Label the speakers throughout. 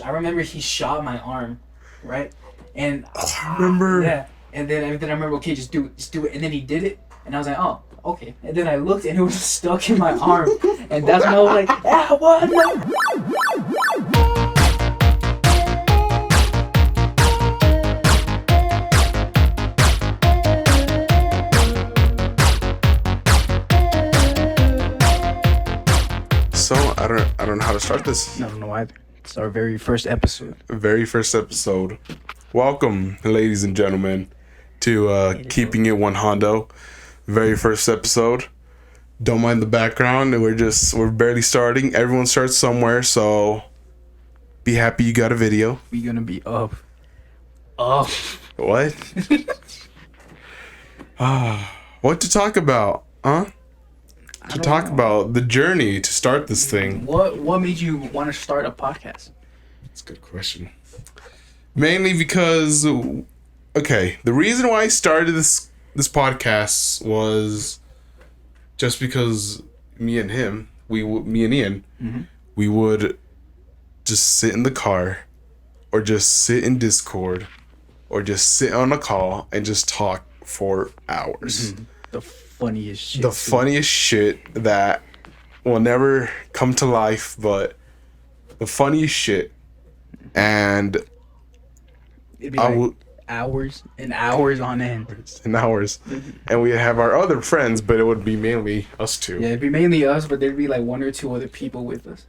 Speaker 1: I remember he shot my arm, right? And
Speaker 2: I remember.
Speaker 1: yeah, and then I remember, okay, just do it, and then he did it, and I was like, oh, okay. And then I looked, and it was stuck in my arm, and that's when I was like, ah, what? No.
Speaker 2: So I don't know how to start this.
Speaker 1: I don't know either. It's our very first episode.
Speaker 2: Very first episode. Welcome, ladies and gentlemen, to Keeping It OneJando. Very first episode. Don't mind the background. We're barely starting. Everyone starts somewhere, so be happy you got a video.
Speaker 1: We're gonna be up.
Speaker 2: What? What to talk about? Huh? To talk about the journey to start this thing.
Speaker 1: What made you want to start a podcast?
Speaker 2: That's a good question. Mainly because, okay, the reason why I started this podcast was just because me and Ian, we would just sit in the car, or just sit in Discord, or just sit on a call and just talk for hours.
Speaker 1: Mm-hmm. The funniest shit.
Speaker 2: The funniest shit that will never come to life, but the funniest shit. And
Speaker 1: It'd be like hours and hours on end.
Speaker 2: And hours. And we have our other friends, but it would be mainly us two.
Speaker 1: Yeah, it'd be mainly us, but there'd be like one or two other people with us.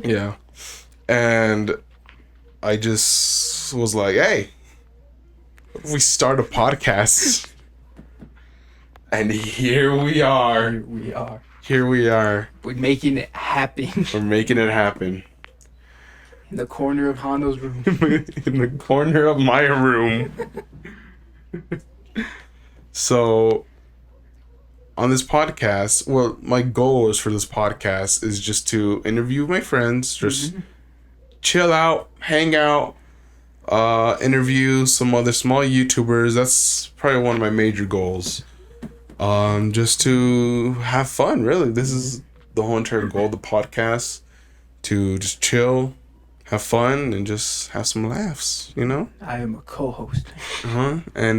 Speaker 2: Yeah. And I just was like, hey, what if we start a podcast? And here we are. Here we are.
Speaker 1: We're making it happen.
Speaker 2: We're making it happen.
Speaker 1: In the corner of Hondo's room.
Speaker 2: In the corner of my room. So, on this podcast, well, my goal is for this podcast is just to interview my friends, just chill out, hang out, interview some other small YouTubers. That's probably one of my major goals. Just to have fun, really. This is the whole entire goal of the podcast, to just chill, have fun, and just have some laughs, you know?
Speaker 1: I am a co-host.
Speaker 2: And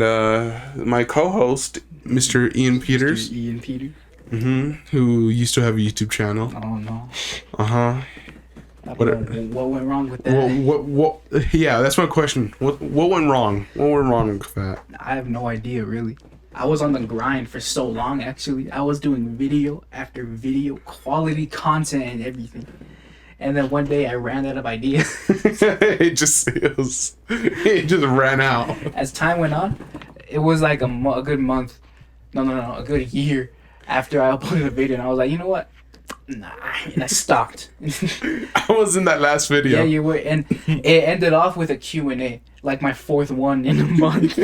Speaker 2: my co-host, Mr. Ian Peters.
Speaker 1: Mr. Ian Peters.
Speaker 2: Who used to have a YouTube channel.
Speaker 1: Oh, no. What went wrong with that?
Speaker 2: What? Yeah, that's my question. What went wrong? What went wrong with that?
Speaker 1: I have no idea, really. I was on the grind for so long, actually. I was doing video after video, quality content and everything. And then one day I ran out of ideas.
Speaker 2: it just ran out. As
Speaker 1: time went on, it was like a good month. No, a good year after I uploaded a video. And I was like, you know what? Nah. And I stopped.
Speaker 2: I was in that last video.
Speaker 1: Yeah, you were. And it ended off with a Q&A. Like my fourth one in a month.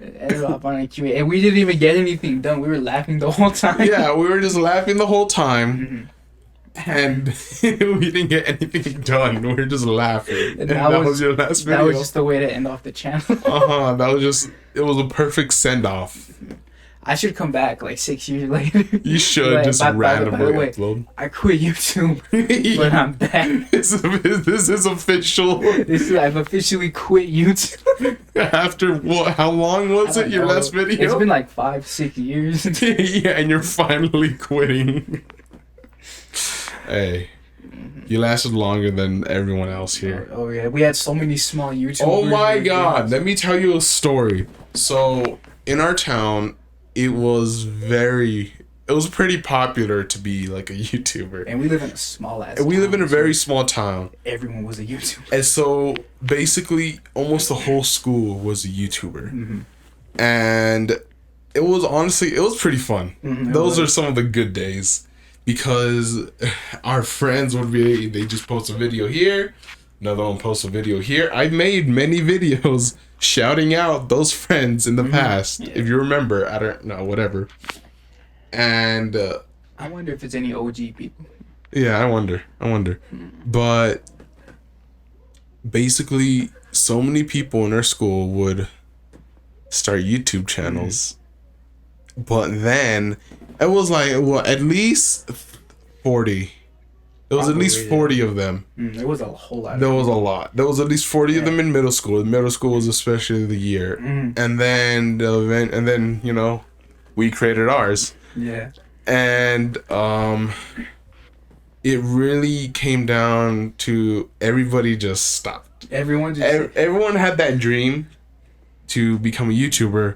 Speaker 1: Ended off on a Q&A. And we didn't even get anything done. We were laughing the whole time.
Speaker 2: Yeah, we were just laughing the whole time. And we didn't get anything done. We were just laughing. And that was your last video.
Speaker 1: That was just the way to end off the channel.
Speaker 2: It was a perfect send-off.
Speaker 1: I should come back like 6 years later.
Speaker 2: You should just randomly upload.
Speaker 1: I quit YouTube, but I'm back.
Speaker 2: This is official.
Speaker 1: I've officially quit YouTube.
Speaker 2: After what? How long was it? Your last video?
Speaker 1: It's been like 5-6 years.
Speaker 2: Yeah, and you're finally quitting. Hey, you lasted longer than everyone else here.
Speaker 1: Oh yeah, we had so many small YouTubers.
Speaker 2: Oh my God, let me tell you a story. So in our town, it was pretty popular to be like a YouTuber.
Speaker 1: And we live in a small ass.
Speaker 2: We live in a very small town.
Speaker 1: Everyone was a YouTuber.
Speaker 2: And so basically, almost the whole school was a YouTuber. And it was pretty fun. Those are some of the good days. Because our friends they just post a video here, another one posts a video here. I've made many videos shouting out those friends in the past. Yeah. If you remember, I don't know, whatever. And
Speaker 1: I wonder if it's any OG people.
Speaker 2: Yeah, I wonder. But basically, so many people in our school would start YouTube channels. But then it was like, well, at least 40 There was at least
Speaker 1: Probably,
Speaker 2: 40 of them.
Speaker 1: There was a whole lot.
Speaker 2: There was a lot. There was at least 40 of
Speaker 1: Yeah.
Speaker 2: them in middle school. Middle school was especially the year. And then the event, and then, you know, we created ours.
Speaker 1: Yeah.
Speaker 2: And it really came down to everybody just stopped.
Speaker 1: Everyone just
Speaker 2: Everyone had that dream to become a YouTuber.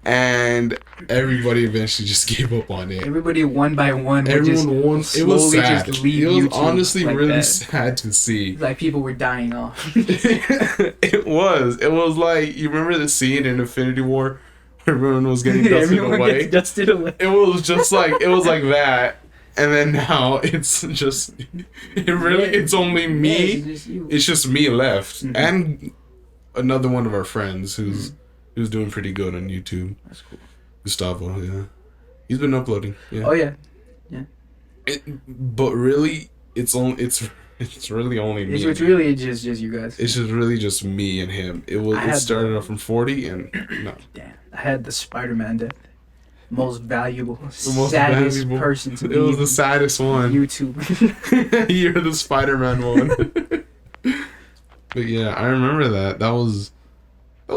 Speaker 2: And everybody eventually just gave up on it.
Speaker 1: everybody one by one. would just
Speaker 2: Everyone won. It was
Speaker 1: slowly
Speaker 2: sad.
Speaker 1: just leave
Speaker 2: It was
Speaker 1: YouTube
Speaker 2: honestly
Speaker 1: like
Speaker 2: really
Speaker 1: that.
Speaker 2: sad to see.
Speaker 1: Like people were dying off.
Speaker 2: It was. It was like, you remember the scene in Infinity War where everyone was getting dusted
Speaker 1: Everyone
Speaker 2: away?
Speaker 1: gets dusted away.
Speaker 2: It was just like, it was like that. And then now it's just, it's only me.
Speaker 1: Yeah, it's just you.
Speaker 2: It's just me left. And another one of our friends who's doing pretty good on YouTube.
Speaker 1: That's cool.
Speaker 2: Gustavo, yeah. He's been uploading. Yeah.
Speaker 1: Oh yeah.
Speaker 2: But really, it's really only me.
Speaker 1: It's really just you guys.
Speaker 2: It's just really just me and him. It started off from 40 and no.
Speaker 1: Damn. I had the Spider-Man death. Most valuable,
Speaker 2: The most
Speaker 1: saddest
Speaker 2: valuable
Speaker 1: person to be.
Speaker 2: It was the saddest one.
Speaker 1: YouTube.
Speaker 2: You're the Spider-Man one. But yeah, I remember that. That was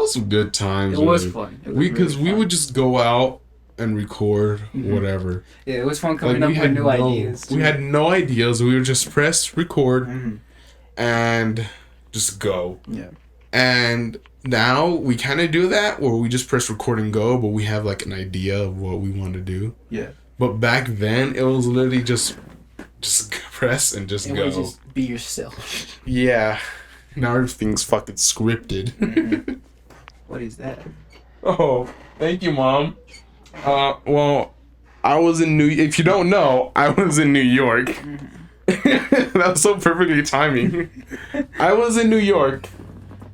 Speaker 2: some good times.
Speaker 1: It was fun. It was
Speaker 2: Because
Speaker 1: really
Speaker 2: we
Speaker 1: fun.
Speaker 2: would just go out and record whatever.
Speaker 1: Yeah, it was fun coming
Speaker 2: Like,
Speaker 1: up with new ideas.
Speaker 2: We had no ideas. We would just press record
Speaker 1: Mhm.
Speaker 2: and just go.
Speaker 1: Yeah.
Speaker 2: And now we kind of do that where we just press record and go, but we have like an idea of what we want to do.
Speaker 1: Yeah.
Speaker 2: But back then it was literally just press and just
Speaker 1: It
Speaker 2: go.
Speaker 1: would just be yourself.
Speaker 2: Yeah. Now everything's fucking scripted.
Speaker 1: What is that?
Speaker 2: Oh, thank you, Mom. Well, I was in if you don't know, I was in New York. That was so perfectly timing. I was in New York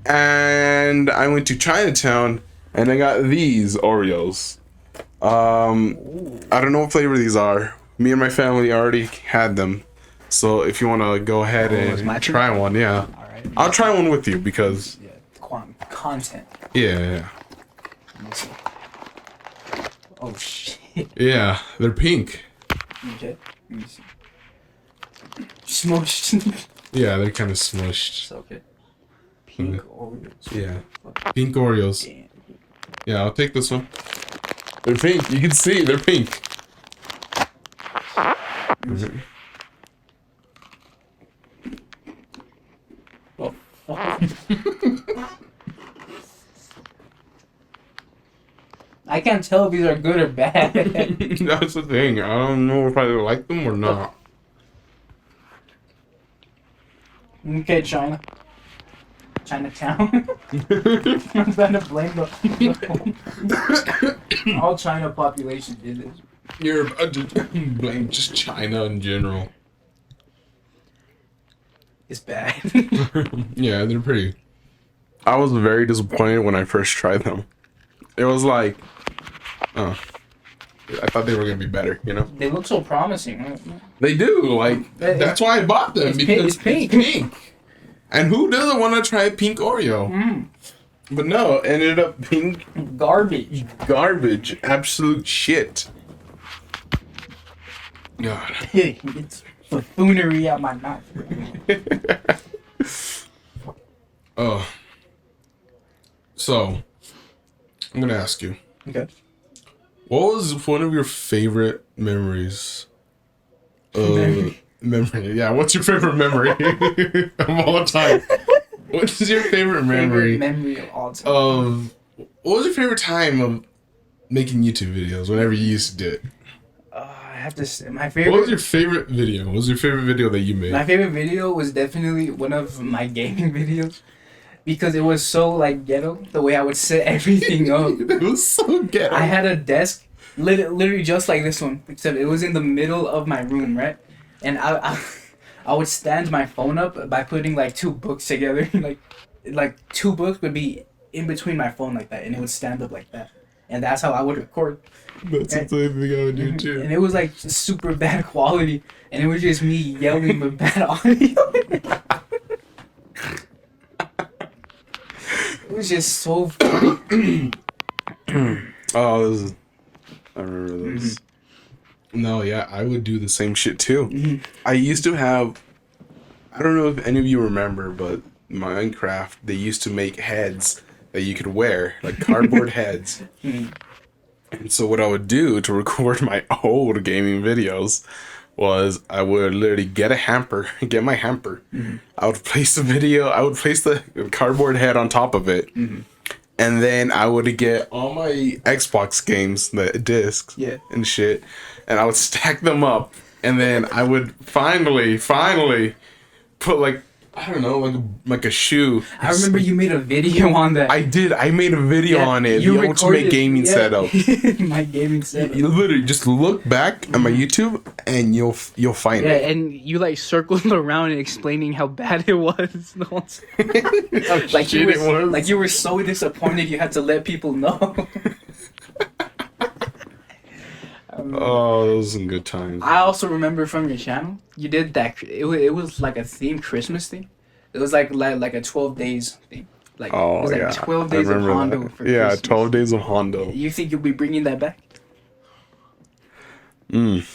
Speaker 2: and I went to Chinatown and I got these Oreos. I don't know what flavor these are. Me and my family already had them. So if you want to go ahead
Speaker 1: it's my
Speaker 2: and
Speaker 1: turn?
Speaker 2: try one, yeah.
Speaker 1: All right.
Speaker 2: I'll try one with you because
Speaker 1: Yeah. Content.
Speaker 2: yeah.
Speaker 1: Let me see. Oh shit.
Speaker 2: Yeah, they're pink.
Speaker 1: Okay. Let me see. Smushed.
Speaker 2: Yeah, they're kind of smushed.
Speaker 1: It's okay. Pink Oreos.
Speaker 2: Yeah. Pink Oreos.
Speaker 1: Damn.
Speaker 2: Yeah, I'll take this one. They're pink. You can see they're pink.
Speaker 1: Oh. I can't tell if these are good or bad.
Speaker 2: That's the thing. I don't know if I like them or not.
Speaker 1: Okay, China. Chinatown. I'm trying to blame the all China population did this.
Speaker 2: You're about to blame just China in general.
Speaker 1: It's bad.
Speaker 2: Yeah, they're pretty. I was very disappointed when I first tried them. It was like, oh, I thought they were gonna be better, you know?
Speaker 1: They look so promising.
Speaker 2: They do, like, that's why I bought them,
Speaker 1: it's
Speaker 2: because
Speaker 1: pink.
Speaker 2: it's pink. And who doesn't want to try a pink Oreo? But no, it ended up being
Speaker 1: Garbage.
Speaker 2: garbage, absolute shit. God.
Speaker 1: It's buffoonery out my mouth.
Speaker 2: Oh. So, I'm gonna ask you,
Speaker 1: Okay.
Speaker 2: what was one of your favorite memories? Memory. Yeah, what's your favorite memory of all time? What is your favorite memory
Speaker 1: Memory of all time.
Speaker 2: of? What was your favorite time of making YouTube videos? Whenever you used to do it.
Speaker 1: I have to say, my
Speaker 2: What was
Speaker 1: favorite.
Speaker 2: your favorite video? What was your favorite video that you made?
Speaker 1: My favorite video was definitely one of my gaming videos. Because it was so like ghetto, the way I would set everything up.
Speaker 2: It was so ghetto.
Speaker 1: I had a desk, literally just like this one, except it was in the middle of my room, right? And I would stand my phone up by putting like two books together, like two books would be in between my phone like that, and it would stand up like that, and that's how I would record.
Speaker 2: That's the same thing I would do too.
Speaker 1: And it was like super bad quality, and it was just me yelling with bad audio. It was just so funny.
Speaker 2: Oh, I remember this. No, yeah, I would do the same shit too.
Speaker 1: Mhm.
Speaker 2: I used to have, I don't know if any of you remember, but Minecraft, they used to make heads that you could wear, like cardboard heads.
Speaker 1: Mhm.
Speaker 2: And so what I would do to record my old gaming videos was I would literally get my hamper.
Speaker 1: Mhm.
Speaker 2: I would place the cardboard head on top of it.
Speaker 1: Mhm.
Speaker 2: And then I would get all my Xbox games, the discs
Speaker 1: Yeah.
Speaker 2: and shit, and I would stack them up. And then I would finally put like, I don't know, like a shoe.
Speaker 1: I remember you made a video on that.
Speaker 2: I did. I made a video on it. The ultimate gaming setup.
Speaker 1: My gaming setup.
Speaker 2: You literally just look back at my YouTube and you'll find
Speaker 1: Yeah,
Speaker 2: it.
Speaker 1: and you like circled around and explaining how bad it was. The whole time.
Speaker 2: Like shit it was.
Speaker 1: Like you were so disappointed you had to let people know.
Speaker 2: Oh, those were some good times.
Speaker 1: I also remember from your channel, you did that. It was like a themed Christmas thing. It was like a 12 days thing. Like, it
Speaker 2: Oh
Speaker 1: was like
Speaker 2: yeah,
Speaker 1: 12
Speaker 2: I
Speaker 1: days of
Speaker 2: remember
Speaker 1: Hondo
Speaker 2: that.
Speaker 1: for
Speaker 2: Yeah,
Speaker 1: Christmas.
Speaker 2: 12 days of Hondo.
Speaker 1: You think you'll be bringing that back?
Speaker 2: Mm.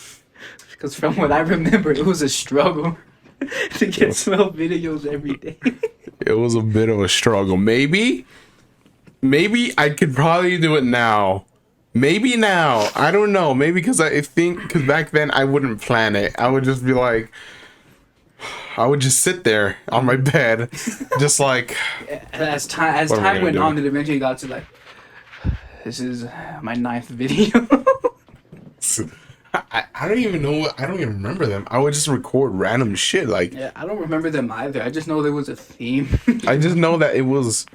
Speaker 1: Because from what I remember, it was a struggle to get 12 videos every day.
Speaker 2: It was a bit of a struggle. Maybe I could probably do it now. Maybe now. I don't know. Maybe because because back then I wouldn't plan it. I would just be like, I would just sit there on my bed, just like.
Speaker 1: As
Speaker 2: What am I
Speaker 1: time
Speaker 2: gonna
Speaker 1: went
Speaker 2: do?
Speaker 1: on, it eventually got to like, this is my 9th video.
Speaker 2: I don't even know. I don't even remember them. I would just record random shit. Like,
Speaker 1: Yeah, I don't remember them either. I just know there was a theme.
Speaker 2: I just know that it was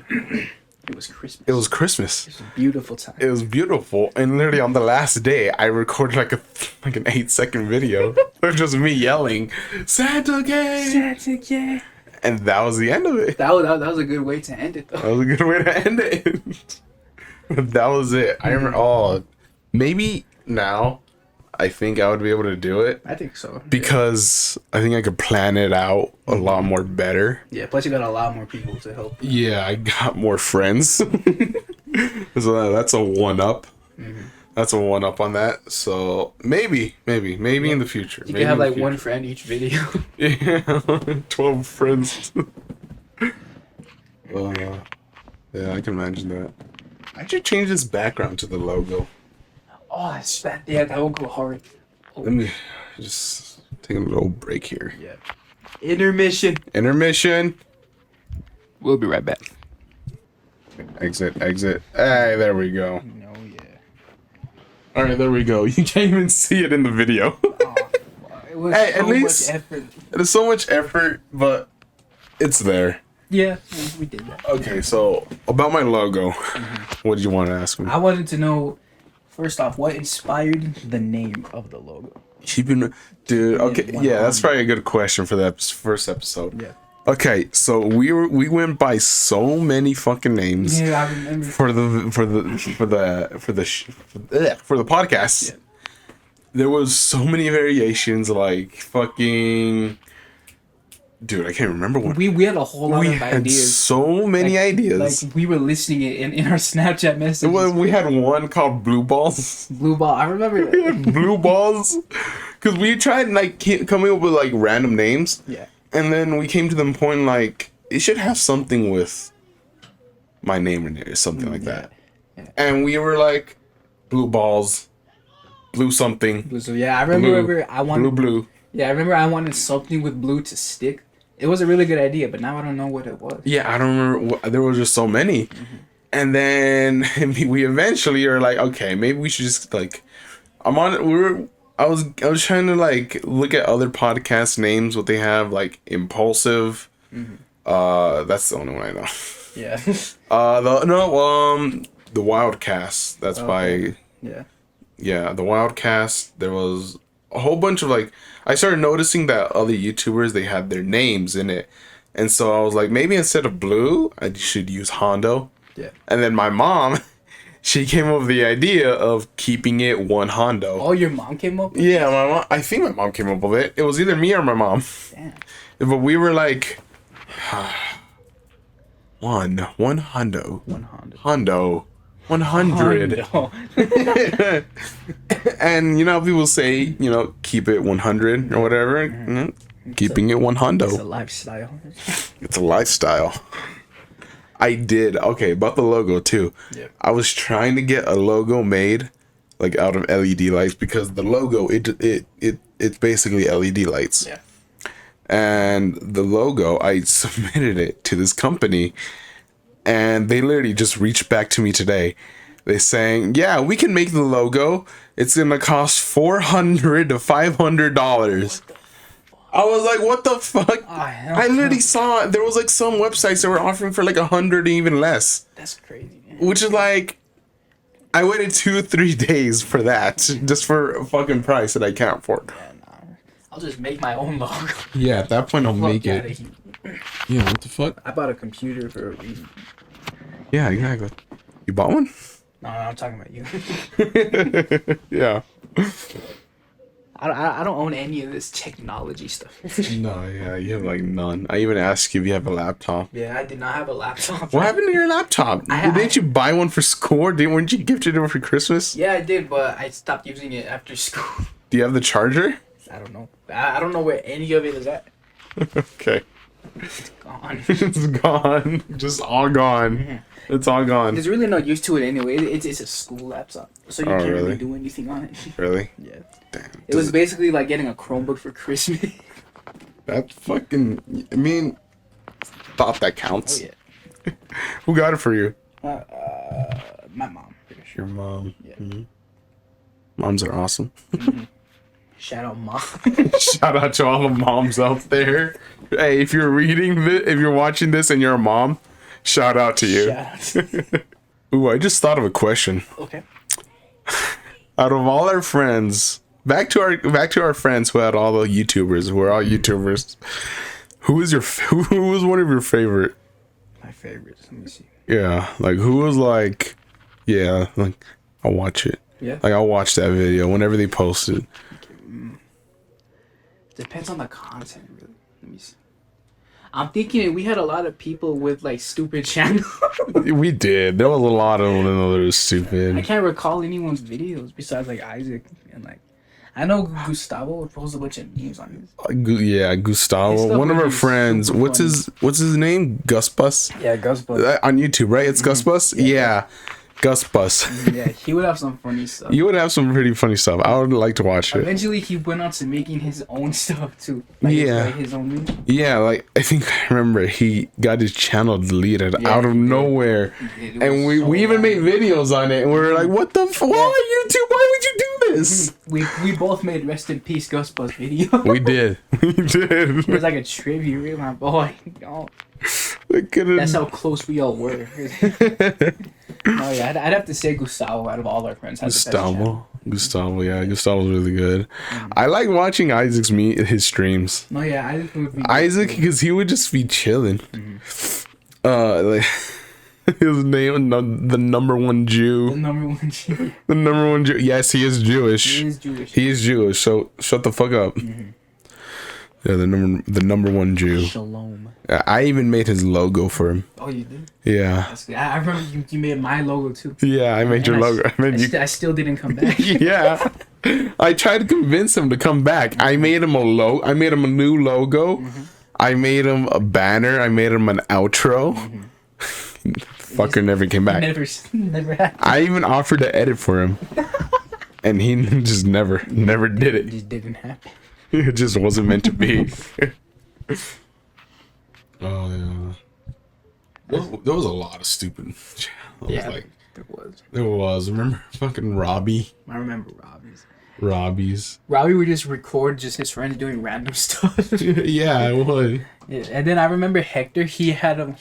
Speaker 1: It was Christmas.
Speaker 2: It was Christmas.
Speaker 1: It was a beautiful time.
Speaker 2: It was beautiful, and literally on the last day, I recorded like an 8-second video of just me yelling, "Santa came!"
Speaker 1: Santa, yeah.
Speaker 2: And that was the end of it.
Speaker 1: That was a good way to end it, though.
Speaker 2: That was a good way to end it. But that was it. I remember. Oh, maybe now, I think I would be able to do it
Speaker 1: I think so.
Speaker 2: because I think I could plan it out a lot more better.
Speaker 1: Yeah, plus you got a lot more people to help.
Speaker 2: Yeah, I got more friends. So that's a 1-up. That's a 1-up on that. So maybe in the future.
Speaker 1: You
Speaker 2: maybe
Speaker 1: can have
Speaker 2: in the
Speaker 1: like
Speaker 2: future.
Speaker 1: one friend each video.
Speaker 2: Yeah, 12 friends. Yeah, I can imagine that. I should change this background to the logo.
Speaker 1: Oh, that's that. Yeah, that will go hard.
Speaker 2: Let me just take a little break here.
Speaker 1: Yeah. Intermission.
Speaker 2: Intermission.
Speaker 1: We'll be right back.
Speaker 2: Exit. Hey, there we go.
Speaker 1: No, yeah.
Speaker 2: All right, there we go. You can't even see it in the video.
Speaker 1: Oh, it was
Speaker 2: Hey,
Speaker 1: so
Speaker 2: at least-
Speaker 1: much effort.
Speaker 2: There's so much effort, but it's there.
Speaker 1: Yeah, we did that.
Speaker 2: Okay, so about my logo, what did you want to ask me?
Speaker 1: I wanted to know, first off, what inspired the name of the logo?
Speaker 2: Keeping, dude. Okay,
Speaker 1: One
Speaker 2: yeah, that's
Speaker 1: on.
Speaker 2: probably a good question for that first episode.
Speaker 1: Yeah.
Speaker 2: Okay, so we went by so many fucking names
Speaker 1: Yeah, I remember.
Speaker 2: for the podcast.
Speaker 1: Yeah.
Speaker 2: There was so many variations, like fucking. Dude, I can't remember one.
Speaker 1: We had a whole lot
Speaker 2: We
Speaker 1: of
Speaker 2: had
Speaker 1: ideas.
Speaker 2: so many ideas.
Speaker 1: Like we were listing it in our Snapchat messages.
Speaker 2: Well, we had one called Blue Balls.
Speaker 1: Blue ball. I remember that.
Speaker 2: Blue Balls. Because we tried like coming up with like random names.
Speaker 1: Yeah.
Speaker 2: And then we came to the point like it should have something with my name in it or something like that.
Speaker 1: Yeah.
Speaker 2: And we were like Blue Balls, Blue something,
Speaker 1: So yeah, I remember I wanted.
Speaker 2: blue.
Speaker 1: Yeah, I remember I wanted something with blue to stick. It was a really good idea, but now I don't know what it was.
Speaker 2: Yeah, I don't remember. There were just so many. And then we eventually are like, okay, maybe we should just like, I was trying to like look at other podcast names, what they have, like Impulsive. That's the only one I know.
Speaker 1: Yeah.
Speaker 2: The Wildcast. That's by
Speaker 1: Yeah.
Speaker 2: the Wildcast. There was a whole bunch of like, I started noticing that other YouTubers, they had their names in it. And so I was like, maybe instead of Blue, I should use Hondo.
Speaker 1: Yeah.
Speaker 2: And then my mom, she came up with the idea of keeping it one Hondo.
Speaker 1: Oh, your mom came up with
Speaker 2: Yeah, my mom, I think my mom came up with it. It was either me or my mom.
Speaker 1: Damn.
Speaker 2: But we were like, one Hondo.
Speaker 1: One Honda.
Speaker 2: Hondo. 100.
Speaker 1: Oh,
Speaker 2: And you know, people say, you know, keep it 100 or whatever. Keeping it
Speaker 1: it's a
Speaker 2: OneJando.
Speaker 1: lifestyle.
Speaker 2: It's a lifestyle. I did. Okay, about the logo too.
Speaker 1: Yeah.
Speaker 2: I was trying to get a logo made like out of LED lights because the logo it's basically LED lights.
Speaker 1: Yeah.
Speaker 2: And the logo, I submitted it to this company and they literally just reached back to me today. They saying, "Yeah, we can make the logo. It's going to cost $400 to $500." I was like, what the fuck? I literally saw there was like some websites that were offering for like 100 even less.
Speaker 1: That's crazy, man.
Speaker 2: Which is like, I waited 2-3 days for that just for a fucking price that I can't afford.
Speaker 1: Yeah, nah. I'll just make my own logo.
Speaker 2: Yeah, at that point I'll make
Speaker 1: Fuck outta
Speaker 2: it.
Speaker 1: here.
Speaker 2: Yeah, what the fuck?
Speaker 1: I bought a computer for a reason.
Speaker 2: Yeah, exactly. You bought one?
Speaker 1: No, I'm talking about you.
Speaker 2: Yeah.
Speaker 1: I don't own any of this technology stuff.
Speaker 2: No, yeah, you have like none. I even asked you if you have a laptop.
Speaker 1: Yeah, I did not have a laptop.
Speaker 2: What happened to your laptop? Didn't you buy one for school? Weren't you gifted it for Christmas?
Speaker 1: Yeah, I did, but I stopped using it after school.
Speaker 2: Do you have the charger?
Speaker 1: I don't know. I don't know where any of it is at.
Speaker 2: Okay.
Speaker 1: It's gone.
Speaker 2: It's gone. Just all gone. It's all gone.
Speaker 1: There's really no use to it anyway. It's a school laptop, so you can't really do anything on it.
Speaker 2: Really?
Speaker 1: Yeah.
Speaker 2: Damn.
Speaker 1: It was basically like getting a Chromebook for Christmas.
Speaker 2: That fucking. I mean, thought that counts.
Speaker 1: Oh yeah.
Speaker 2: Who got it for you?
Speaker 1: My mom. Pretty sure.
Speaker 2: Your mom.
Speaker 1: Yeah.
Speaker 2: Mm-hmm. Moms are awesome.
Speaker 1: Shout out, mom.
Speaker 2: Shout out to all the moms out there. Hey, if you're reading this, if you're watching this and you're a mom, shout out to you.
Speaker 1: Shout out.
Speaker 2: Ooh, I just thought of a question.
Speaker 1: Okay.
Speaker 2: Out of all our friends, back to our friends who had all the YouTubers, who are all YouTubers. Who was one of your favorite?
Speaker 1: My favorites. Let me see.
Speaker 2: Yeah, like who was like, yeah, like I'll watch it.
Speaker 1: Yeah.
Speaker 2: Like I'll watch that video whenever they post it.
Speaker 1: Depends on the content, really. Let me see. I'm thinking we had a lot of people with like stupid channels.
Speaker 2: We did. There was a lot of them that were
Speaker 1: I
Speaker 2: stupid.
Speaker 1: can't recall anyone's videos besides like Isaac and like I know Gustavo would post a bunch of memes on his.
Speaker 2: Yeah,
Speaker 1: His
Speaker 2: Gustavo,
Speaker 1: stuff
Speaker 2: one of
Speaker 1: would
Speaker 2: our
Speaker 1: be
Speaker 2: friends.
Speaker 1: super
Speaker 2: What's his name? Gus Bus.
Speaker 1: Yeah, Gus.
Speaker 2: On YouTube, right? It's Gus Bus. Yeah. Gus Bus.
Speaker 1: Yeah, he would have some funny stuff.
Speaker 2: You would have some pretty funny stuff. I would like to watch it.
Speaker 1: Eventually, he went on to making his own stuff too. Like,
Speaker 2: Yeah.
Speaker 1: his own memes.
Speaker 2: Yeah, like I think I remember he got his channel deleted out of nowhere,
Speaker 1: It
Speaker 2: and
Speaker 1: was
Speaker 2: we
Speaker 1: so
Speaker 2: even
Speaker 1: bad.
Speaker 2: made videos on it, and we were like, "What the fuck, YouTube? Why would you do this?"
Speaker 1: We both made rest in peace Gus Buzz video.
Speaker 2: We did. We
Speaker 1: It
Speaker 2: did.
Speaker 1: was like a tribute, really, my boy. Oh,
Speaker 2: We couldn't-
Speaker 1: that's how close we all were. Oh yeah, I'd have to say Gustavo out of all our friends. Has the best channel.
Speaker 2: Gustavo, yeah, Gustavo's really good. I like watching Isaac's his streams.
Speaker 1: No, yeah, Isaac would be.
Speaker 2: Isaac, because he would just be chilling. Like his name, the number one
Speaker 1: the
Speaker 2: Jew,
Speaker 1: number one Jew.
Speaker 2: the number one Jew. Yes, he is Jewish.
Speaker 1: He is Jewish.
Speaker 2: He is Jewish. So shut the fuck up. Yeah, the number one Jew.
Speaker 1: Shalom.
Speaker 2: I even made his logo for him.
Speaker 1: Oh, you did?
Speaker 2: Yeah.
Speaker 1: That's good. I remember you made my logo too.
Speaker 2: Yeah, I made your
Speaker 1: And
Speaker 2: logo. I made you.
Speaker 1: I still didn't come back.
Speaker 2: Yeah. I tried to convince him to come back. I made him I made him a new logo. I made him a banner. I made him an outro. Fucker never came back.
Speaker 1: Never happened.
Speaker 2: I even offered to edit for him. And he just never did
Speaker 1: It
Speaker 2: it.
Speaker 1: just didn't happen.
Speaker 2: It just wasn't meant to be. Oh yeah. There was a lot of stupid channels.
Speaker 1: Yeah,
Speaker 2: Like
Speaker 1: there was.
Speaker 2: there was. Remember fucking Robbie?
Speaker 1: I remember Robbie's.
Speaker 2: Robbie's.
Speaker 1: Robbie would just record just his friends doing random stuff.
Speaker 2: Yeah, I would.
Speaker 1: Yeah, and then I remember Hector. He had a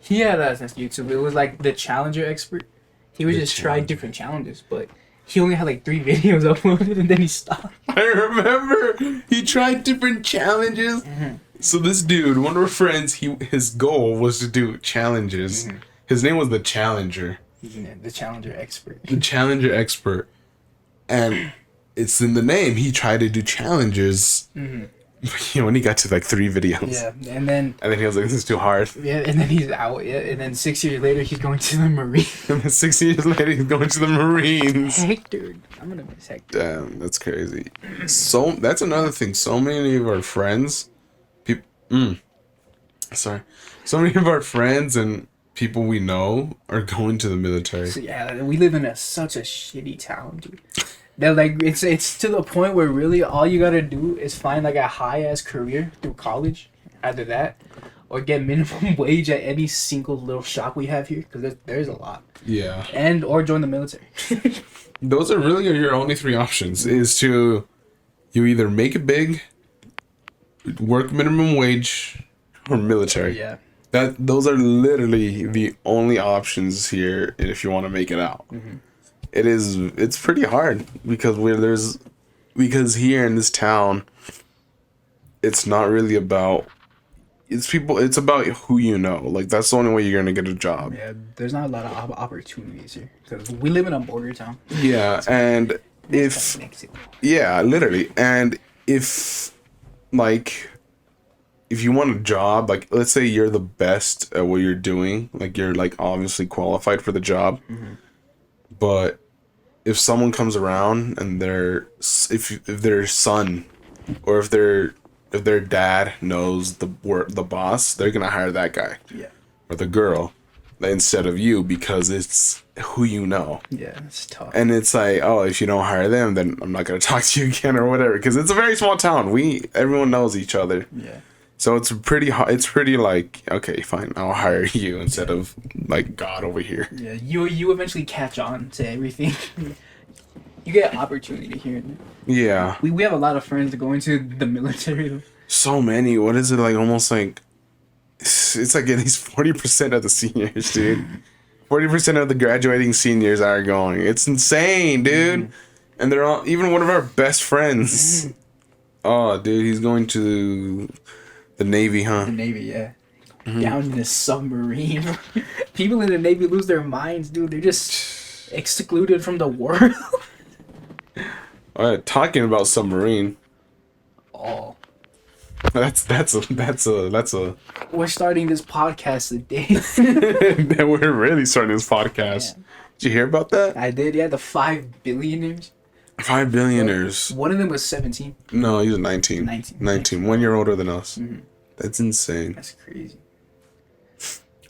Speaker 1: YouTube. It was like the Challenger Expert. He would
Speaker 2: The
Speaker 1: just try
Speaker 2: Challenger.
Speaker 1: different challenges, but he only had like 3 videos uploaded, and then he stopped.
Speaker 2: I remember he tried different challenges. So this dude, one of our friends, his goal was to do challenges. His name was the Challenger.
Speaker 1: Yeah, the Challenger Expert.
Speaker 2: The Challenger Expert. And it's in the name. He tried to do challenges. He only got to like 3 videos.
Speaker 1: Yeah, and then
Speaker 2: he was like, "This is too hard."
Speaker 1: yeah, and then he's out. Yeah, and then 6 years later, he's going to the Marines.
Speaker 2: And then 6 years later, he's going to the Marines.
Speaker 1: Hector, I'm gonna miss Hector.
Speaker 2: Damn, that's crazy. So that's another thing. So many of our friends, so many of our friends and people we know are going to the military.
Speaker 1: So yeah, we live in such a shitty town, dude. They're like, it's to the point where really all you gotta do is find like a high ass career through college, either that, or get minimum wage at any single little shop we have here, because there's a lot.
Speaker 2: Yeah.
Speaker 1: And or join the military.
Speaker 2: Those are really your only 3 options. Is to you either make it big, work minimum wage, or military.
Speaker 1: Yeah.
Speaker 2: Those are literally the only options here if you want to make it out.
Speaker 1: Mm-hmm.
Speaker 2: It's pretty hard because here in this town, it's not really about it's about who you know. Like that's the only way you're gonna get a job.
Speaker 1: Yeah, there's not a lot of opportunities here because we live in a border town.
Speaker 2: Yeah, and if yeah, literally, and if like if you want a job, like let's say you're the best at what you're doing, like you're like obviously qualified for the job, but if someone comes around and if their son or if their dad knows the boss, they're gonna hire that guy, or the girl, instead of you because it's who you know.
Speaker 1: Yeah, it's tough.
Speaker 2: And it's like, oh, if you don't hire them, then I'm not gonna talk to you again or whatever. Because it's a very small town. Everyone knows each other.
Speaker 1: Yeah.
Speaker 2: So it's pretty hard. It's pretty like, okay, fine, I'll hire you instead of like God over here.
Speaker 1: Yeah, you eventually catch on to everything. You get opportunity here.
Speaker 2: Yeah.
Speaker 1: We have a lot of friends that go into the military.
Speaker 2: So many. What is it like? Almost like it's like at least 40% of the seniors, dude. 40% of the graduating seniors are going. It's insane, dude. And they're all even one of our best friends. Oh, dude, he's going to the Navy, huh?
Speaker 1: The Navy, yeah. Down in a submarine. People in the Navy lose their minds, dude. They're just excluded from the world.
Speaker 2: Talking about submarine.
Speaker 1: Oh.
Speaker 2: That's a.
Speaker 1: We're starting this podcast today.
Speaker 2: We're really starting this podcast. Yeah. Did you hear about that?
Speaker 1: I did, yeah. The 5 billionaires.
Speaker 2: 5 billionaires.
Speaker 1: One of them was 17.
Speaker 2: No, he was 19. 19. 1 year older than us. That's insane.
Speaker 1: That's crazy.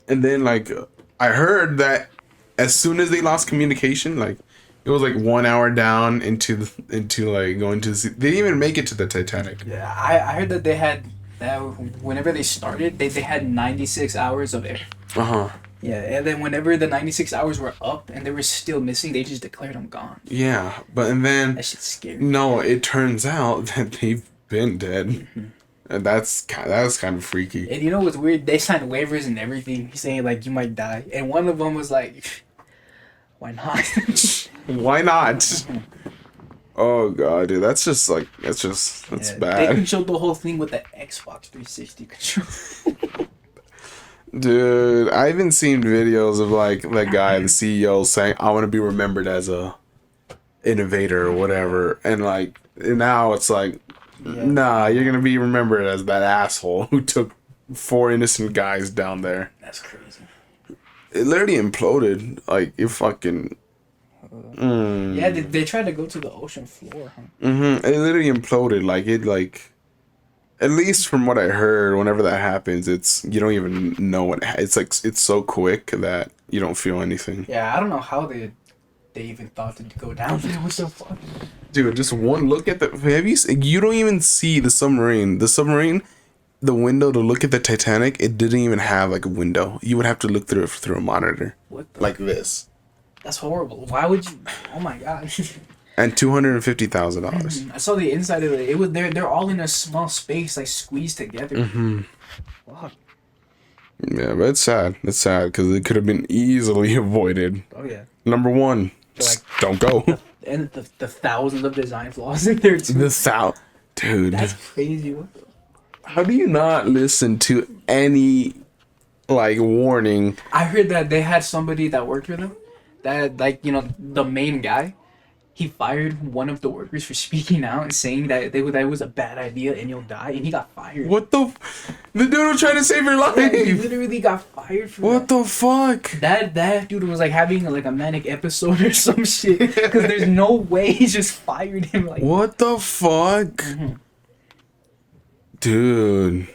Speaker 2: And then, like, I heard that as soon as they lost communication, like, it was like 1 hour down into like going to the sea. They didn't even make it to the Titanic.
Speaker 1: Yeah, I heard that they had that whenever they started, they had 96 hours of air. Yeah, and then whenever the 96 hours were up and they were still missing, they just declared them gone.
Speaker 2: Yeah, and then
Speaker 1: that shit's scary.
Speaker 2: No, it turns out that they've been dead. And that's kind of freaky.
Speaker 1: And you know what's weird? They signed waivers and everything saying like you might die, and one of them was like, "Why not?"
Speaker 2: Why not? Oh god, dude, that's bad.
Speaker 1: They controlled the whole thing with the Xbox 360 control.
Speaker 2: Dude, I even seen videos of like that guy, the CEO, saying, "I want to be remembered as a innovator or whatever," and like now it's like, nah, you're gonna be remembered as that asshole who took 4 innocent guys down there.
Speaker 1: That's crazy.
Speaker 2: It literally imploded. Like it fucking.
Speaker 1: Yeah, they tried to go to the ocean floor. Huh?
Speaker 2: It literally imploded. Like at least from what I heard, whenever that happens, you don't even know what it's like. It's so quick that you don't feel anything.
Speaker 1: Yeah, I don't know how they even thought to go down there. What the fuck?
Speaker 2: Dude, just one look at you don't even see the submarine. The window to look at the Titanic, it didn't even have like a window. You would have to look through it through a monitor. Like this.
Speaker 1: That's horrible. Why would you? Oh my god.
Speaker 2: And $250,000.
Speaker 1: I saw the inside of it. It was they're all in a small space, like squeezed together. Fuck.
Speaker 2: Yeah, but it's sad. It's sad because it could have been easily avoided.
Speaker 1: Oh yeah.
Speaker 2: Number 1, don't go.
Speaker 1: And the thousands of design flaws in there too.
Speaker 2: Dude.
Speaker 1: That's crazy.
Speaker 2: How do you not listen to any like warning?
Speaker 1: I heard that they had somebody that worked with them, that like the main guy, he fired one of the workers for speaking out and saying that that was a bad idea and you'll die, and he got fired.
Speaker 2: What the? The dude was trying to save your life.
Speaker 1: Yeah, he literally got fired for
Speaker 2: what
Speaker 1: that.
Speaker 2: the fuck?
Speaker 1: That dude was like having like a manic episode or some shit, because there's no way he just fired him like.
Speaker 2: What the fuck?
Speaker 1: Mhm.
Speaker 2: Dude.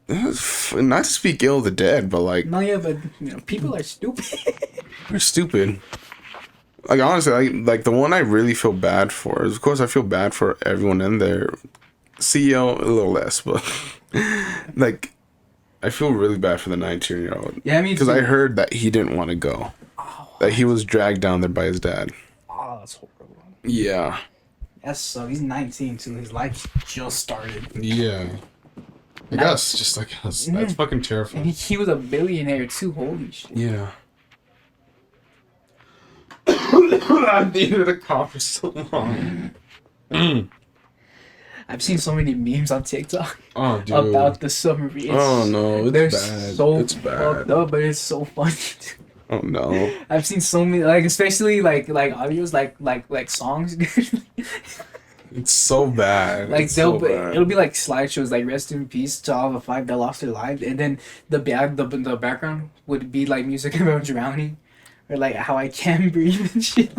Speaker 2: Not to speak ill of the dead, but like
Speaker 1: No, yeah, but people are stupid.
Speaker 2: they're stupid. Like honestly, like the one I really feel bad for is, of course, I feel bad for everyone in there. CEO a little less, but like I feel really bad for the 19-year-old.
Speaker 1: Yeah, I mean,
Speaker 2: because I heard that he didn't want to go, that he was dragged down there by his dad.
Speaker 1: Oh, that's horrible.
Speaker 2: Yeah.
Speaker 1: That's so. He's 19 too. His life just started.
Speaker 2: Yeah. Like us, just like us. That's fucking terrifying.
Speaker 1: And he was a billionaire too. Holy shit.
Speaker 2: Yeah. I needed a cough for so long.
Speaker 1: I've seen so many memes on TikTok
Speaker 2: Oh, dude.
Speaker 1: about the submarine.
Speaker 2: Oh no,
Speaker 1: They're
Speaker 2: it's bad.
Speaker 1: so
Speaker 2: It's bad.
Speaker 1: fucked up, but it's so funny.
Speaker 2: Oh no.
Speaker 1: I've seen so many, like, especially like audios, like songs.
Speaker 2: It's so bad.
Speaker 1: Like
Speaker 2: It's so bad.
Speaker 1: it'll be like slideshows, like rest in peace to all the 5 that lost their lives, and then the background would be like music about drowning, or like how I can't breathe and shit.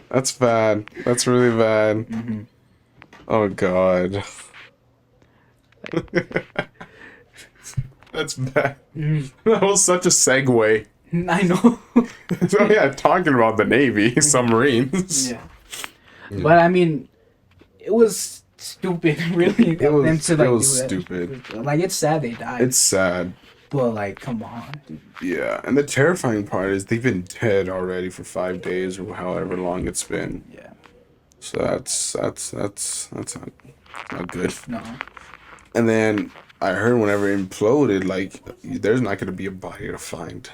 Speaker 2: That's bad. That's really bad.
Speaker 1: Mm-hmm.
Speaker 2: Oh god. That's bad. That was such a segue.
Speaker 1: I know.
Speaker 2: So yeah, talking about the Navy, submarines.
Speaker 1: Yeah. But I mean, it was stupid, really.
Speaker 2: It was,
Speaker 1: them to, like,
Speaker 2: it was
Speaker 1: do that.
Speaker 2: stupid.
Speaker 1: Like, it's sad they died.
Speaker 2: It's sad.
Speaker 1: But like, come on, dude.
Speaker 2: Yeah, and the terrifying part is they've been dead already for 5 days or however long it's been.
Speaker 1: Yeah.
Speaker 2: So that's not good.
Speaker 1: No.
Speaker 2: And then I heard whenever it imploded, like there's not gonna be a body to find.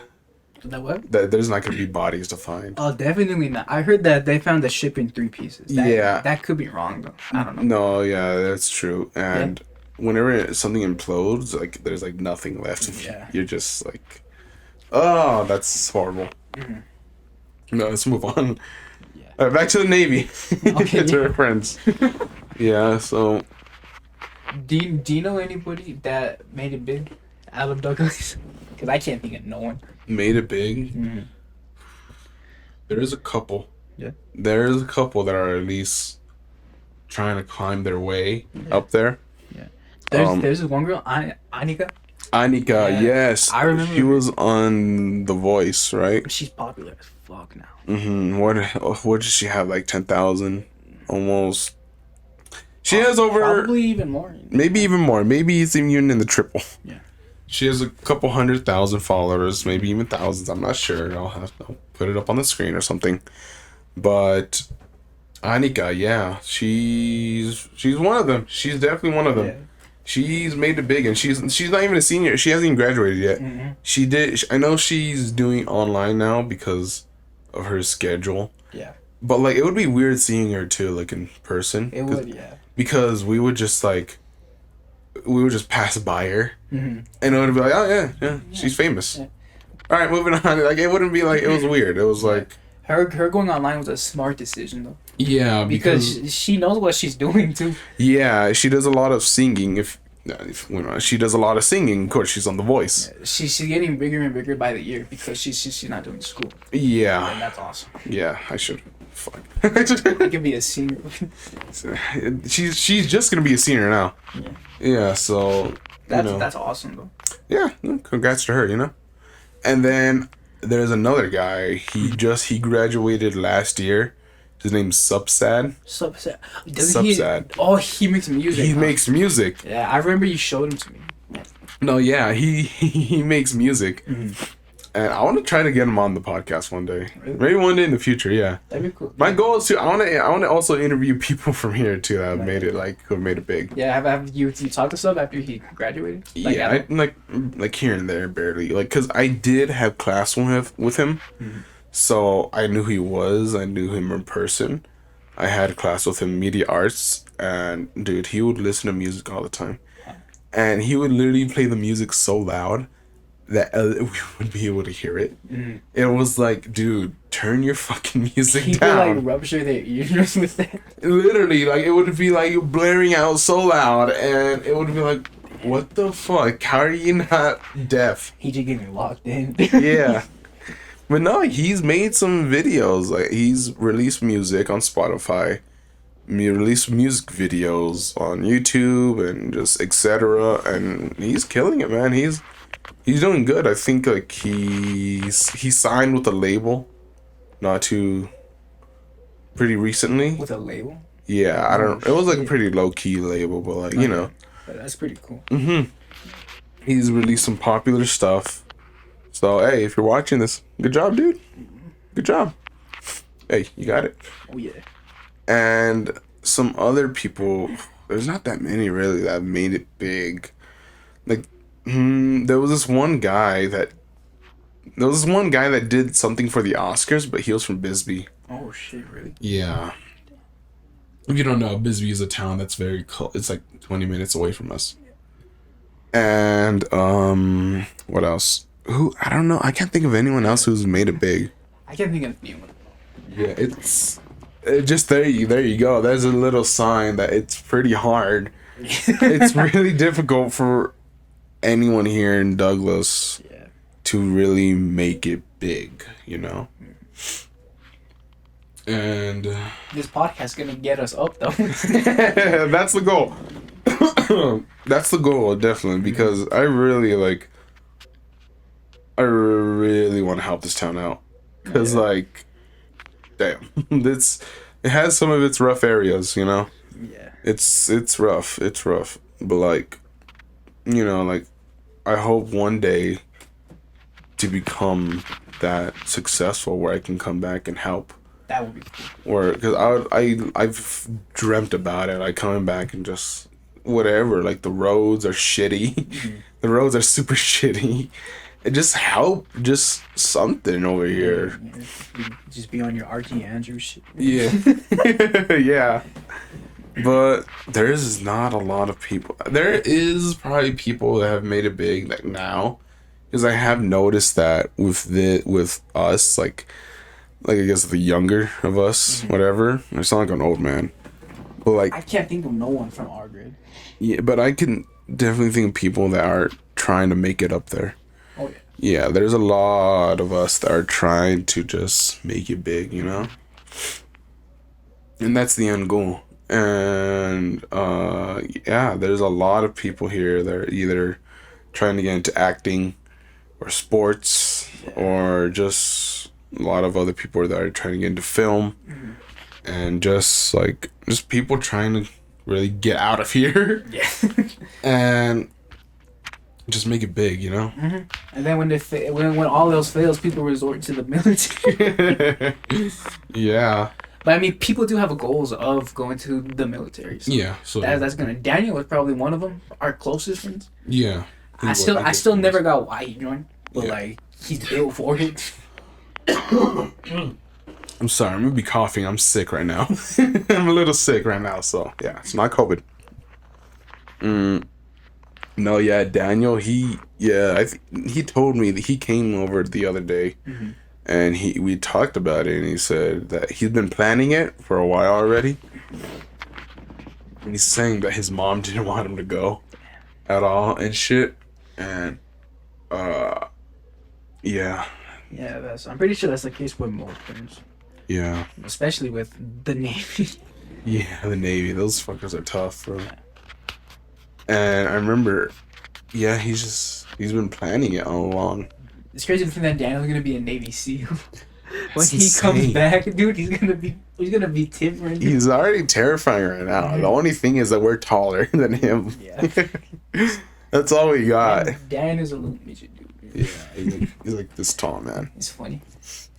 Speaker 1: That what?
Speaker 2: There's not gonna be bodies to find.
Speaker 1: Oh, definitely not. I heard that they found the ship in 3 pieces.
Speaker 2: Yeah.
Speaker 1: That could be wrong though. I don't know.
Speaker 2: No, yeah, that's true. And whenever something implodes, like there's like nothing left.
Speaker 1: Yeah.
Speaker 2: You're just like, oh, that's horrible.
Speaker 1: Mm-hmm.
Speaker 2: No, let's move on.
Speaker 1: Yeah.
Speaker 2: All right, back to the Navy.
Speaker 1: Okay,
Speaker 2: To
Speaker 1: yeah.
Speaker 2: our friends. Yeah. So
Speaker 1: Do you know anybody that made it big out of Douglas? Because I can't think of no one.
Speaker 2: made it big.
Speaker 1: Mm-hmm.
Speaker 2: There's a couple.
Speaker 1: Yeah.
Speaker 2: There's a couple that are at least trying to climb their way up there.
Speaker 1: There's this one girl, Anika.
Speaker 2: Anika,
Speaker 1: Yeah.
Speaker 2: yes.
Speaker 1: I remember
Speaker 2: She
Speaker 1: her.
Speaker 2: was on The Voice, right?
Speaker 1: She's popular as fuck now.
Speaker 2: Mm-hmm. What does she have? Like 10,000, almost. She has over,
Speaker 1: Probably even more.
Speaker 2: maybe even more. Maybe it's even in the triple.
Speaker 1: Yeah.
Speaker 2: She has a couple 100,000 followers, maybe even thousands. I'm not sure. I'll put it up on the screen or something. But Anika, yeah, she's one of them. She's definitely one of them.
Speaker 1: Yeah.
Speaker 2: She's made it big, and she's not even a senior. She hasn't even graduated yet.
Speaker 1: Mm-hmm.
Speaker 2: She did. I know she's doing online now because of her schedule.
Speaker 1: Yeah.
Speaker 2: But like, it would be weird seeing her too, like in person.
Speaker 1: It would, yeah.
Speaker 2: Because we would just pass by her,
Speaker 1: Mm-hmm.
Speaker 2: and it would be like, oh yeah, she's famous.
Speaker 1: Yeah.
Speaker 2: All right, moving on. Like, it wouldn't be like, it was weird. It was like,
Speaker 1: Her going online was a smart decision though.
Speaker 2: yeah,
Speaker 1: Because she knows what she's doing too.
Speaker 2: yeah, she does a lot of singing. If she does a lot of singing, of course, she's on The Voice.
Speaker 1: She's getting bigger and bigger by the year because she's not doing school. And
Speaker 2: Yeah,
Speaker 1: that's awesome.
Speaker 2: yeah, I should. Fuck.
Speaker 1: I could be a senior.
Speaker 2: she's just gonna be a senior now.
Speaker 1: Yeah.
Speaker 2: Yeah, so
Speaker 1: That's awesome though.
Speaker 2: yeah, congrats to her, And then there's another guy. He graduated last year. His name's Subsad.
Speaker 1: Subsad.
Speaker 2: Subsad.
Speaker 1: Oh, he makes music.
Speaker 2: He
Speaker 1: huh?
Speaker 2: makes music.
Speaker 1: Yeah, I remember you showed him to me.
Speaker 2: No, yeah, he makes music.
Speaker 1: Mm-hmm.
Speaker 2: And I want to try to get him on the podcast one day.
Speaker 1: Really?
Speaker 2: Maybe one day in the future, yeah.
Speaker 1: That'd be cool.
Speaker 2: My goal is to I want to also interview people from here too that have made it who have made it big.
Speaker 1: Yeah, have you talked to Sub after he graduated?
Speaker 2: Yeah, like here and there barely. Like cuz I did have class with him.
Speaker 1: Mhm.
Speaker 2: So I knew who he was. I knew him in person. I had class with him media arts, and dude, he would listen to music all the time. And he would literally play the music so loud. that we would be able to hear it.
Speaker 1: Mm.
Speaker 2: It was like, dude, turn your fucking music
Speaker 1: People
Speaker 2: down.
Speaker 1: like rupture their ears with that.
Speaker 2: Literally, like it would be like blaring out so loud, and it would be like, what the fuck? How are you not deaf?
Speaker 1: He just getting locked in.
Speaker 2: Yeah. But no, he's made some videos. Like he's released music on Spotify. He released music videos on YouTube and just etc. And he's killing it, man. He's doing good. I think like he signed with a label, not too pretty recently.
Speaker 1: With a label.
Speaker 2: Yeah, I don't. It was like a pretty low key label, but like you know.
Speaker 1: But that's pretty cool.
Speaker 2: He's released some popular stuff. So hey, if you're watching this, good job, dude. Good job. Hey, you got it.
Speaker 1: Oh yeah.
Speaker 2: And some other people, there's not that many really that made it big. Like, there was this one guy that did something for the Oscars, but he was from Bisbee.
Speaker 1: Oh shit, really?
Speaker 2: Yeah. If you don't know, Bisbee is a town that's very close. It's like 20 minutes away from us. And what else? I don't know. I can't think of anyone else who's made it big.
Speaker 1: I can't think of anyone.
Speaker 2: Yeah, it's just there you go. There's a little sign that it's pretty hard. It's really difficult for anyone here in Douglas to really make it big, you know. And
Speaker 1: this podcast gonna get us up though.
Speaker 2: that's the goal. That's the goal, definitely, because I really want to help this town out. Because like, damn, it has some of its rough areas, you know.
Speaker 1: Yeah.
Speaker 2: It's rough, but like, you know, like, I hope one day to become that successful where I can come back and help.
Speaker 1: That would be cool.
Speaker 2: Or because I've dreamt about it, like coming back and just whatever. Like the roads are shitty, the roads are super shitty. It just help, just something over here.
Speaker 1: Just be on your RT Andrews shit.
Speaker 2: Yeah, yeah. But there's not a lot of people. There is probably people that have made it big like now, because I have noticed that with us like I guess the younger of us, whatever. I sound like an old man, but like
Speaker 1: I can't think of no one from our grade.
Speaker 2: Yeah, but I can definitely think of people that are trying to make it up there.
Speaker 1: Oh yeah.
Speaker 2: Yeah, there's a lot of us that are trying to just make it big, you know? And that's the end goal. And yeah, there's a lot of people here that are either trying to get into acting or sports or just a lot of other people that are trying to get into film and just people trying to really get out of here.
Speaker 1: Yeah.
Speaker 2: And just make it big, you know?
Speaker 1: And then when all else fails, people resort to the military.
Speaker 2: Yeah.
Speaker 1: But I mean, people do have goals of going to the military. So
Speaker 2: Yeah. So
Speaker 1: that's gonna. Daniel was probably one of them. Our closest friends.
Speaker 2: yeah.
Speaker 1: I still never got why he joined, but like he's built for it.
Speaker 2: I'm sorry, I'm gonna be coughing. I'm sick right now. I'm a little sick right now, so yeah, it's not COVID. No, yeah, Daniel. He told me that he came over the other day, and we talked about it, and he said that he's been planning it for a while already, and he's saying that his mom didn't want him to go at all and shit, and yeah.
Speaker 1: Yeah, I'm pretty sure that's the case with most parents.
Speaker 2: Yeah.
Speaker 1: Especially with the Navy.
Speaker 2: Yeah, the Navy. Those fuckers are tough, bro. And I remember, yeah, he's been planning it all along.
Speaker 1: It's crazy to think that Daniel's gonna be a Navy SEAL. When
Speaker 2: That's
Speaker 1: he
Speaker 2: insane.
Speaker 1: comes back, dude, he's gonna be different.
Speaker 2: He's already terrifying right now. The only thing is that we're taller than him.
Speaker 1: Yeah.
Speaker 2: That's all we got.
Speaker 1: Dan is a little midget, dude.
Speaker 2: Yeah, he's like this tall, man.
Speaker 1: It's funny.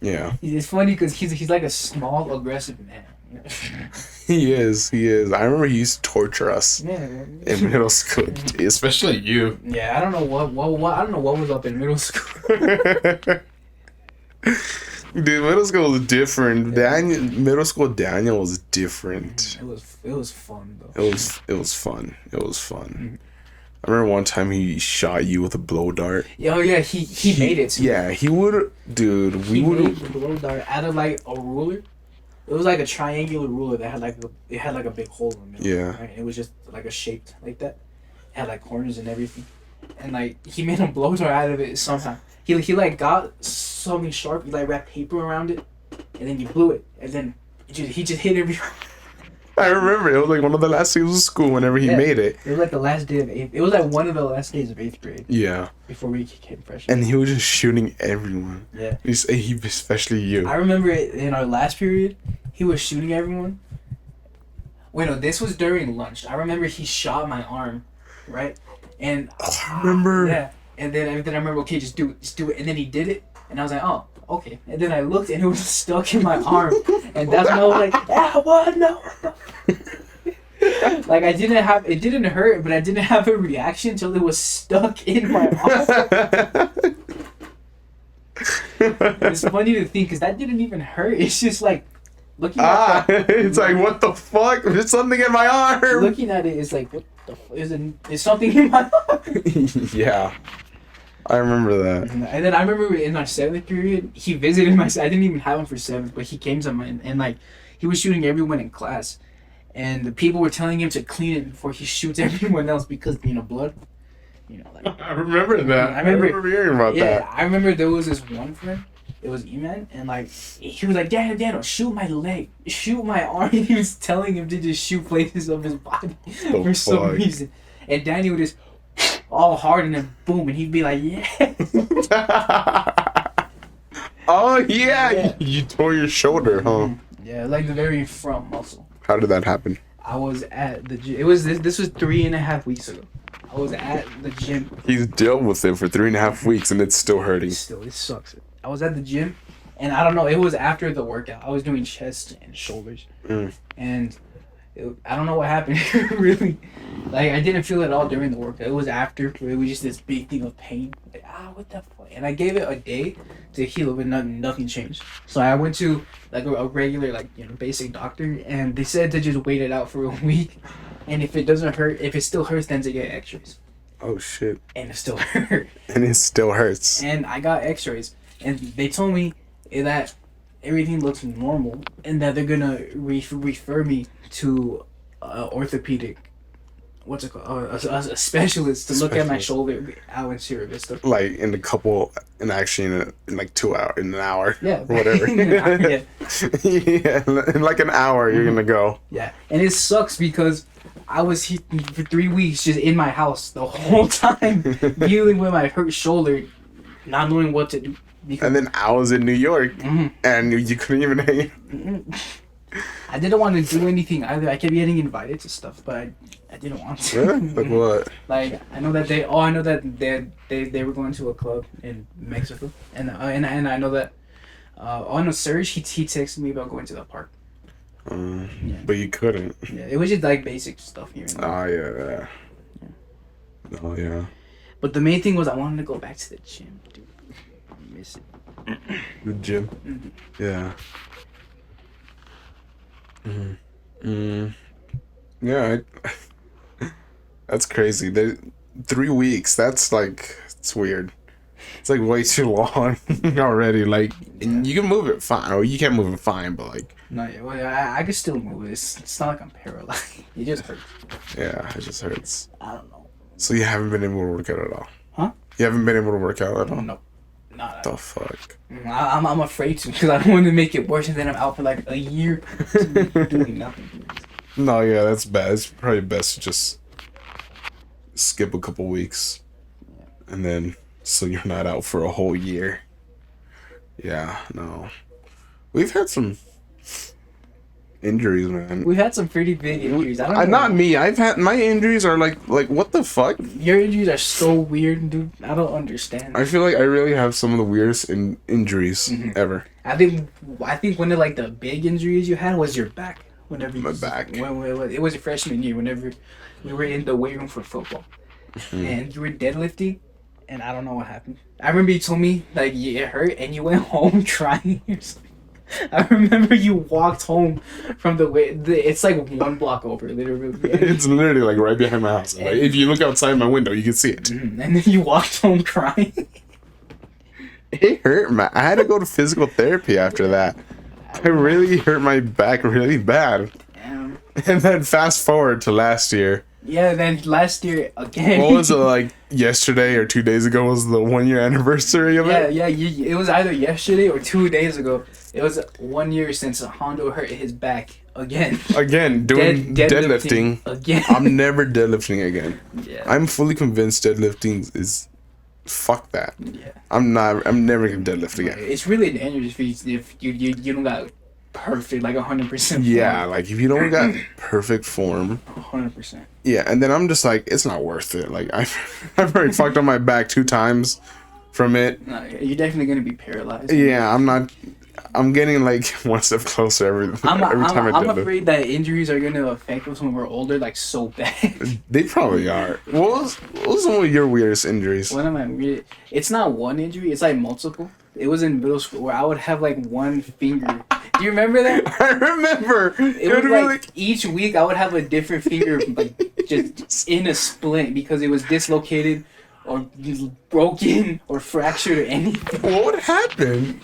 Speaker 2: Yeah.
Speaker 1: It's funny because he's like a small, aggressive man.
Speaker 2: He is. I remember he used to torture us
Speaker 1: Yeah.
Speaker 2: in middle school, especially you.
Speaker 1: Yeah, I don't know what I don't know what was up in middle school.
Speaker 2: Dude, middle school was different. Middle school Daniel was different.
Speaker 1: It was fun though.
Speaker 2: It was fun. I remember one time he shot you with a blow dart.
Speaker 1: Oh yeah, he made it too.
Speaker 2: Yeah, he would, dude.
Speaker 1: He made the blow dart out of like a ruler. It was like a triangular ruler that had like a big hole in it.
Speaker 2: Yeah.
Speaker 1: Right? It was just like a shaped like that. It had like corners and everything. And like he made a blow dart out of it somehow. He like got something sharp. He like wrapped paper around it, and then he blew it, and then he just hit every.
Speaker 2: I remember it was like one of the last days of school whenever he made it.
Speaker 1: It was like the last day of eighth. It was like one of the last days of 8th grade.
Speaker 2: Yeah.
Speaker 1: Before we became freshmen.
Speaker 2: And he was just shooting everyone.
Speaker 1: Yeah.
Speaker 2: He especially you.
Speaker 1: I remember it in our last period, he was shooting everyone. Wait, no, this was during lunch. I remember he shot my arm, right? And
Speaker 2: I remember.
Speaker 1: Yeah. And then I remember, okay, just do it. And then he did it, and I was like, oh, okay. And then I looked, and it was stuck in my arm, and that's when I was like, what? No. Like it didn't hurt, but I didn't have a reaction until it was stuck in my arm. It's funny to think because that didn't even hurt. It's just like looking at
Speaker 2: it's like, what the fuck? There's something in my arm.
Speaker 1: Looking at it is like, what the fuck? Is something in my arm?
Speaker 2: Yeah. I remember that.
Speaker 1: And then I remember in our 7th period, he visited my. I didn't even have him for 7th, but he came to mine, and like he was shooting everyone in class, and the people were telling him to clean it before he shoots everyone else because blood. Like
Speaker 2: I remember that.
Speaker 1: I remember
Speaker 2: hearing about that.
Speaker 1: I remember there was this one friend. It was Eman, and like he was like, Daniel, shoot my leg, shoot my arm. And he was telling him to just shoot places of his body for some reason, and Daniel would just all hard and then boom, and he'd be like, yeah.
Speaker 2: Oh yeah, you tore your shoulder, huh?
Speaker 1: Yeah, like the very front muscle.
Speaker 2: How did that happen?
Speaker 1: I was at the gym. It was this was 3.5 weeks ago. I was at the gym.
Speaker 2: He's dealt with it for 3.5 weeks and it's still hurting.
Speaker 1: Still, it sucks. I was at the gym, and I don't know. It was after the workout. I was doing chest and shoulders, and I don't know what happened. Really, like I didn't feel it all during the workout. It was after. It was just this big thing of pain. Like, what the fuck? And I gave it a day to heal, but nothing changed. So I went to like a regular, like basic doctor, and they said to just wait it out for a week. And if it doesn't hurt, if it still hurts, then to get x-rays.
Speaker 2: Oh shit.
Speaker 1: And it still hurt.
Speaker 2: And it still hurts.
Speaker 1: And I got x-rays. And they told me that everything looks normal. And that they're going to refer me to orthopedic, what's it called? A specialist to look at my shoulder out in Sierra Vista.
Speaker 2: Like in like 2 hours, in an hour.
Speaker 1: Yeah.
Speaker 2: Or whatever.
Speaker 1: Yeah.
Speaker 2: Yeah, in like an hour you're going to go.
Speaker 1: Yeah. And it sucks because I was for 3 weeks just in my house the whole time dealing with my hurt shoulder, not knowing what to do.
Speaker 2: And then I was in New York, and you couldn't even hang.
Speaker 1: I didn't want to do anything either. I kept getting invited to stuff, but I didn't want to.
Speaker 2: Really? Like what?
Speaker 1: Like I know that they were going to a club in Mexico, and I know that on a Serge he texted me about going to the park.
Speaker 2: But you couldn't.
Speaker 1: Yeah, it was just like basic stuff here and there.
Speaker 2: Oh yeah. Oh yeah.
Speaker 1: But the main thing was I wanted to go back to the gym, dude. I miss it.
Speaker 2: The gym. Yeah. Yeah. That's crazy. 3 weeks. That's like it's weird. It's like way too long already. Like you can move it fine, or you can't move it fine, but like.
Speaker 1: No, yeah, well, I can still move it. It's not like I'm paralyzed. It just hurts.
Speaker 2: Yeah, it just hurts.
Speaker 1: I don't know.
Speaker 2: So you haven't been able to work out at all?
Speaker 1: Huh?
Speaker 2: You haven't been able to work out at all?
Speaker 1: No. Not
Speaker 2: the fuck?
Speaker 1: I'm afraid to because I don't want to make it worse and then I'm out for like a year doing nothing.
Speaker 2: No, yeah, that's bad. It's probably best to just skip a couple weeks. And then so you're not out for a whole year. Yeah, no. We've had some injuries, man.
Speaker 1: We've had some pretty big injuries. I don't know.
Speaker 2: Not me. I've had my injuries are like what the fuck?
Speaker 1: Your injuries are so weird, dude. I don't understand.
Speaker 2: I feel like I really have some of the weirdest injuries ever.
Speaker 1: I think one of like the big injuries you had was your back.
Speaker 2: My back.
Speaker 1: When it was your freshman year. Whenever we were in the weight room for football, and you were deadlifting, and I don't know what happened. I remember you told me like it hurt, and you went home crying or something. I remember you walked home from it's like 1 block over, literally.
Speaker 2: It's literally like right behind my house. Like, if you look outside my window, you can see it.
Speaker 1: And then you walked home crying.
Speaker 2: It hurt, man. I had to go to physical therapy after that. I really hurt my back really bad.
Speaker 1: Damn.
Speaker 2: And then fast forward to last year.
Speaker 1: Yeah, then last year again.
Speaker 2: What was it like? Yesterday or 2 days ago was the 1 year anniversary of it.
Speaker 1: Yeah. It was either yesterday or 2 days ago. It was 1 year since Hondo hurt his back again.
Speaker 2: Again, doing deadlifting.
Speaker 1: Again.
Speaker 2: I'm never deadlifting again.
Speaker 1: Yeah.
Speaker 2: I'm fully convinced deadlifting is fuck that.
Speaker 1: Yeah.
Speaker 2: I'm never gonna deadlift again.
Speaker 1: It's really dangerous if you don't got perfect, like 100%.
Speaker 2: Yeah, like if you don't got perfect form.
Speaker 1: 100%.
Speaker 2: Yeah, and then I'm just like, it's not worth it. Like I've already fucked up my back 2 times from it.
Speaker 1: No, you're definitely gonna be paralyzed.
Speaker 2: Yeah, I'm getting like one step closer every time I deadlift.
Speaker 1: I'm afraid that injuries are gonna affect us when we're older, like so bad.
Speaker 2: They probably are. What was one of your weirdest injuries?
Speaker 1: One of my weird. It's not one injury. It's like multiple. It was in middle school where I would have like one finger. Do you remember that?
Speaker 2: I remember.
Speaker 1: It was like each week I would have a different finger, like just in a splint because it was dislocated or broken or fractured or anything.
Speaker 2: What happened?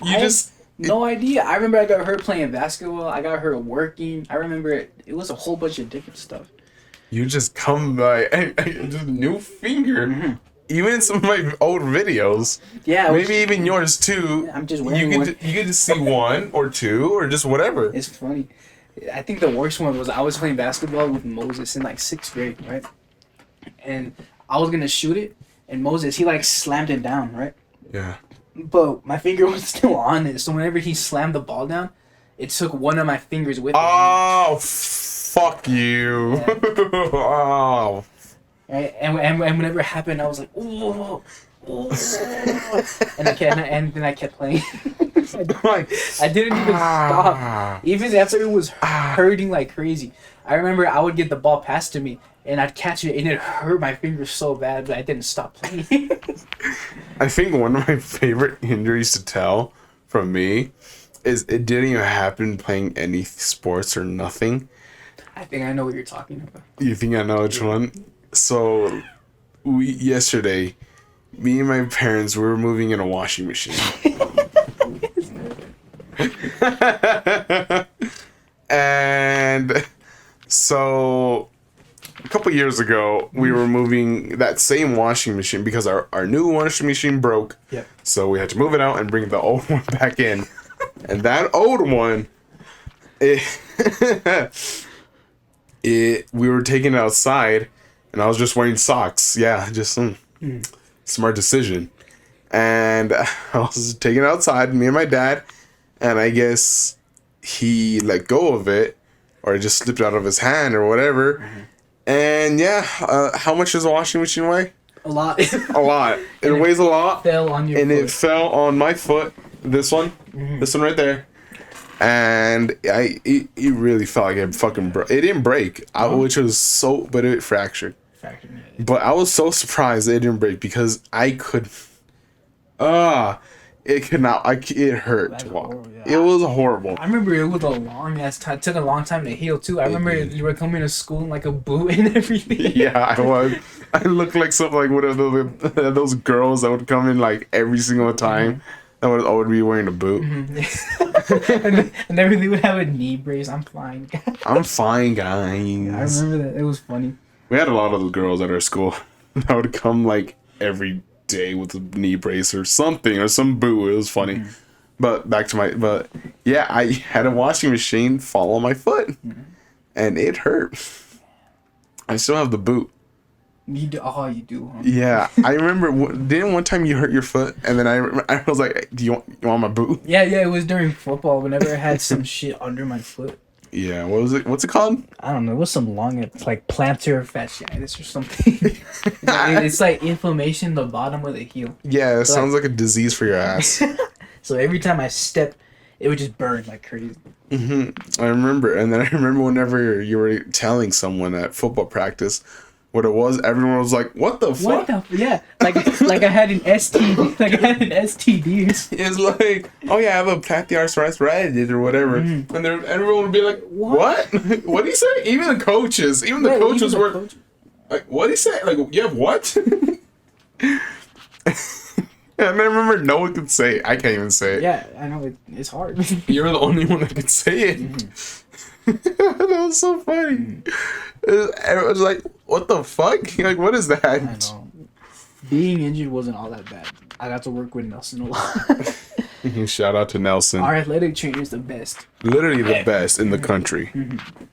Speaker 1: No idea. I remember I got hurt playing basketball. I got hurt working. I remember it was a whole bunch of different stuff.
Speaker 2: You just come by just new finger.
Speaker 1: Mm-hmm.
Speaker 2: Even in some of my old videos.
Speaker 1: Yeah.
Speaker 2: Maybe even yours too.
Speaker 1: I'm just wearing one.
Speaker 2: You get to see 1 or 2 or just whatever.
Speaker 1: It's funny. I think the worst one was I was playing basketball with Moses in like 6th grade, right? And I was gonna shoot it, and Moses, he like slammed it down, right?
Speaker 2: Yeah.
Speaker 1: But my finger was still on it, so whenever he slammed the ball down, it took one of my fingers with it.
Speaker 2: Oh, fuck you.
Speaker 1: Yeah.
Speaker 2: Oh.
Speaker 1: Right? And whenever it happened, I was like, ooh. And then I kept playing. I didn't even stop. Even after it was hurting like crazy. I remember I would get the ball passed to me, and I'd catch it, and it hurt my fingers so bad, but I didn't stop playing.
Speaker 2: I think one of my favorite injuries to tell from me is it didn't even happen playing any sports or nothing.
Speaker 1: I think I know what you're talking about.
Speaker 2: You think I know which one? So, yesterday, me and my parents, we were moving in a washing machine. And so, a couple years ago, we were moving that same washing machine because our new washing machine broke.
Speaker 1: Yeah.
Speaker 2: So we had to move it out and bring the old one back in. And that old one, we were taking it outside, and I was just wearing socks. Yeah, just smart decision. And I was taking it outside, me and my dad, and I guess he let go of it, or it just slipped out of his hand or whatever. Mm-hmm. And yeah, how much does a washing machine weigh?
Speaker 1: A lot.
Speaker 2: A lot. It weighs a lot.
Speaker 1: Fell on your foot.
Speaker 2: It fell on my foot. This one. Mm-hmm. This one right there. And it really felt like it fucking broke. It didn't break, which was but it fractured. But I was so surprised it didn't break because I could. It could not. It hurt to walk. Horrible, yeah. It was horrible.
Speaker 1: I remember it was a long ass time. It took a long time to heal too. I remember you were coming to school in like a boot and everything.
Speaker 2: Yeah, I was. I looked like something like one of those girls that would come in like every single time. Mm-hmm. That would always be wearing a boot.
Speaker 1: Mm-hmm. and then they would have a knee brace. I'm fine.
Speaker 2: I'm fine, guys.
Speaker 1: Yeah, I remember that. It was funny.
Speaker 2: We had a lot of those girls at our school that would come like every day with a knee brace or something or some boot. It was funny. Mm-hmm. But back to but yeah, I had a washing machine fall on my foot, and it hurt. I still have the boot.
Speaker 1: You do, you do. Huh?
Speaker 2: Yeah, I remember. Didn't one time you hurt your foot, and then I was like, "Do you want my boot?"
Speaker 1: Yeah, it was during football. Whenever I had some shit under my foot.
Speaker 2: Yeah, what was it? What's it called?
Speaker 1: I don't know. It was some long, like plantar fasciitis or something. It's like inflammation in the bottom of the heel.
Speaker 2: Yeah, it sounds like a disease for your ass.
Speaker 1: So every time I step, it would just burn like crazy. Mm-hmm.
Speaker 2: I remember, and then I remember whenever you were telling someone at football practice, what it was, everyone was like, "What the fuck?"
Speaker 1: What the? Yeah, like I had an STD, like I had an STD.
Speaker 2: It's like, "Oh yeah, I have a pancreatitis or whatever," and then everyone would be like, "What? What do you say?" Even the coaches, the coaches were like, "What do you say?" Like, "You have what?" And I remember no one could say it. I can't even say it.
Speaker 1: Yeah, I know it's hard.
Speaker 2: You're the only one that could say it. That was so funny. It was like, what the fuck? Like, what is that?
Speaker 1: I know. Being injured wasn't all that bad. I got to work with Nelson a lot.
Speaker 2: Shout out to Nelson.
Speaker 1: Our athletic trainer is the best.
Speaker 2: Literally the best in the country.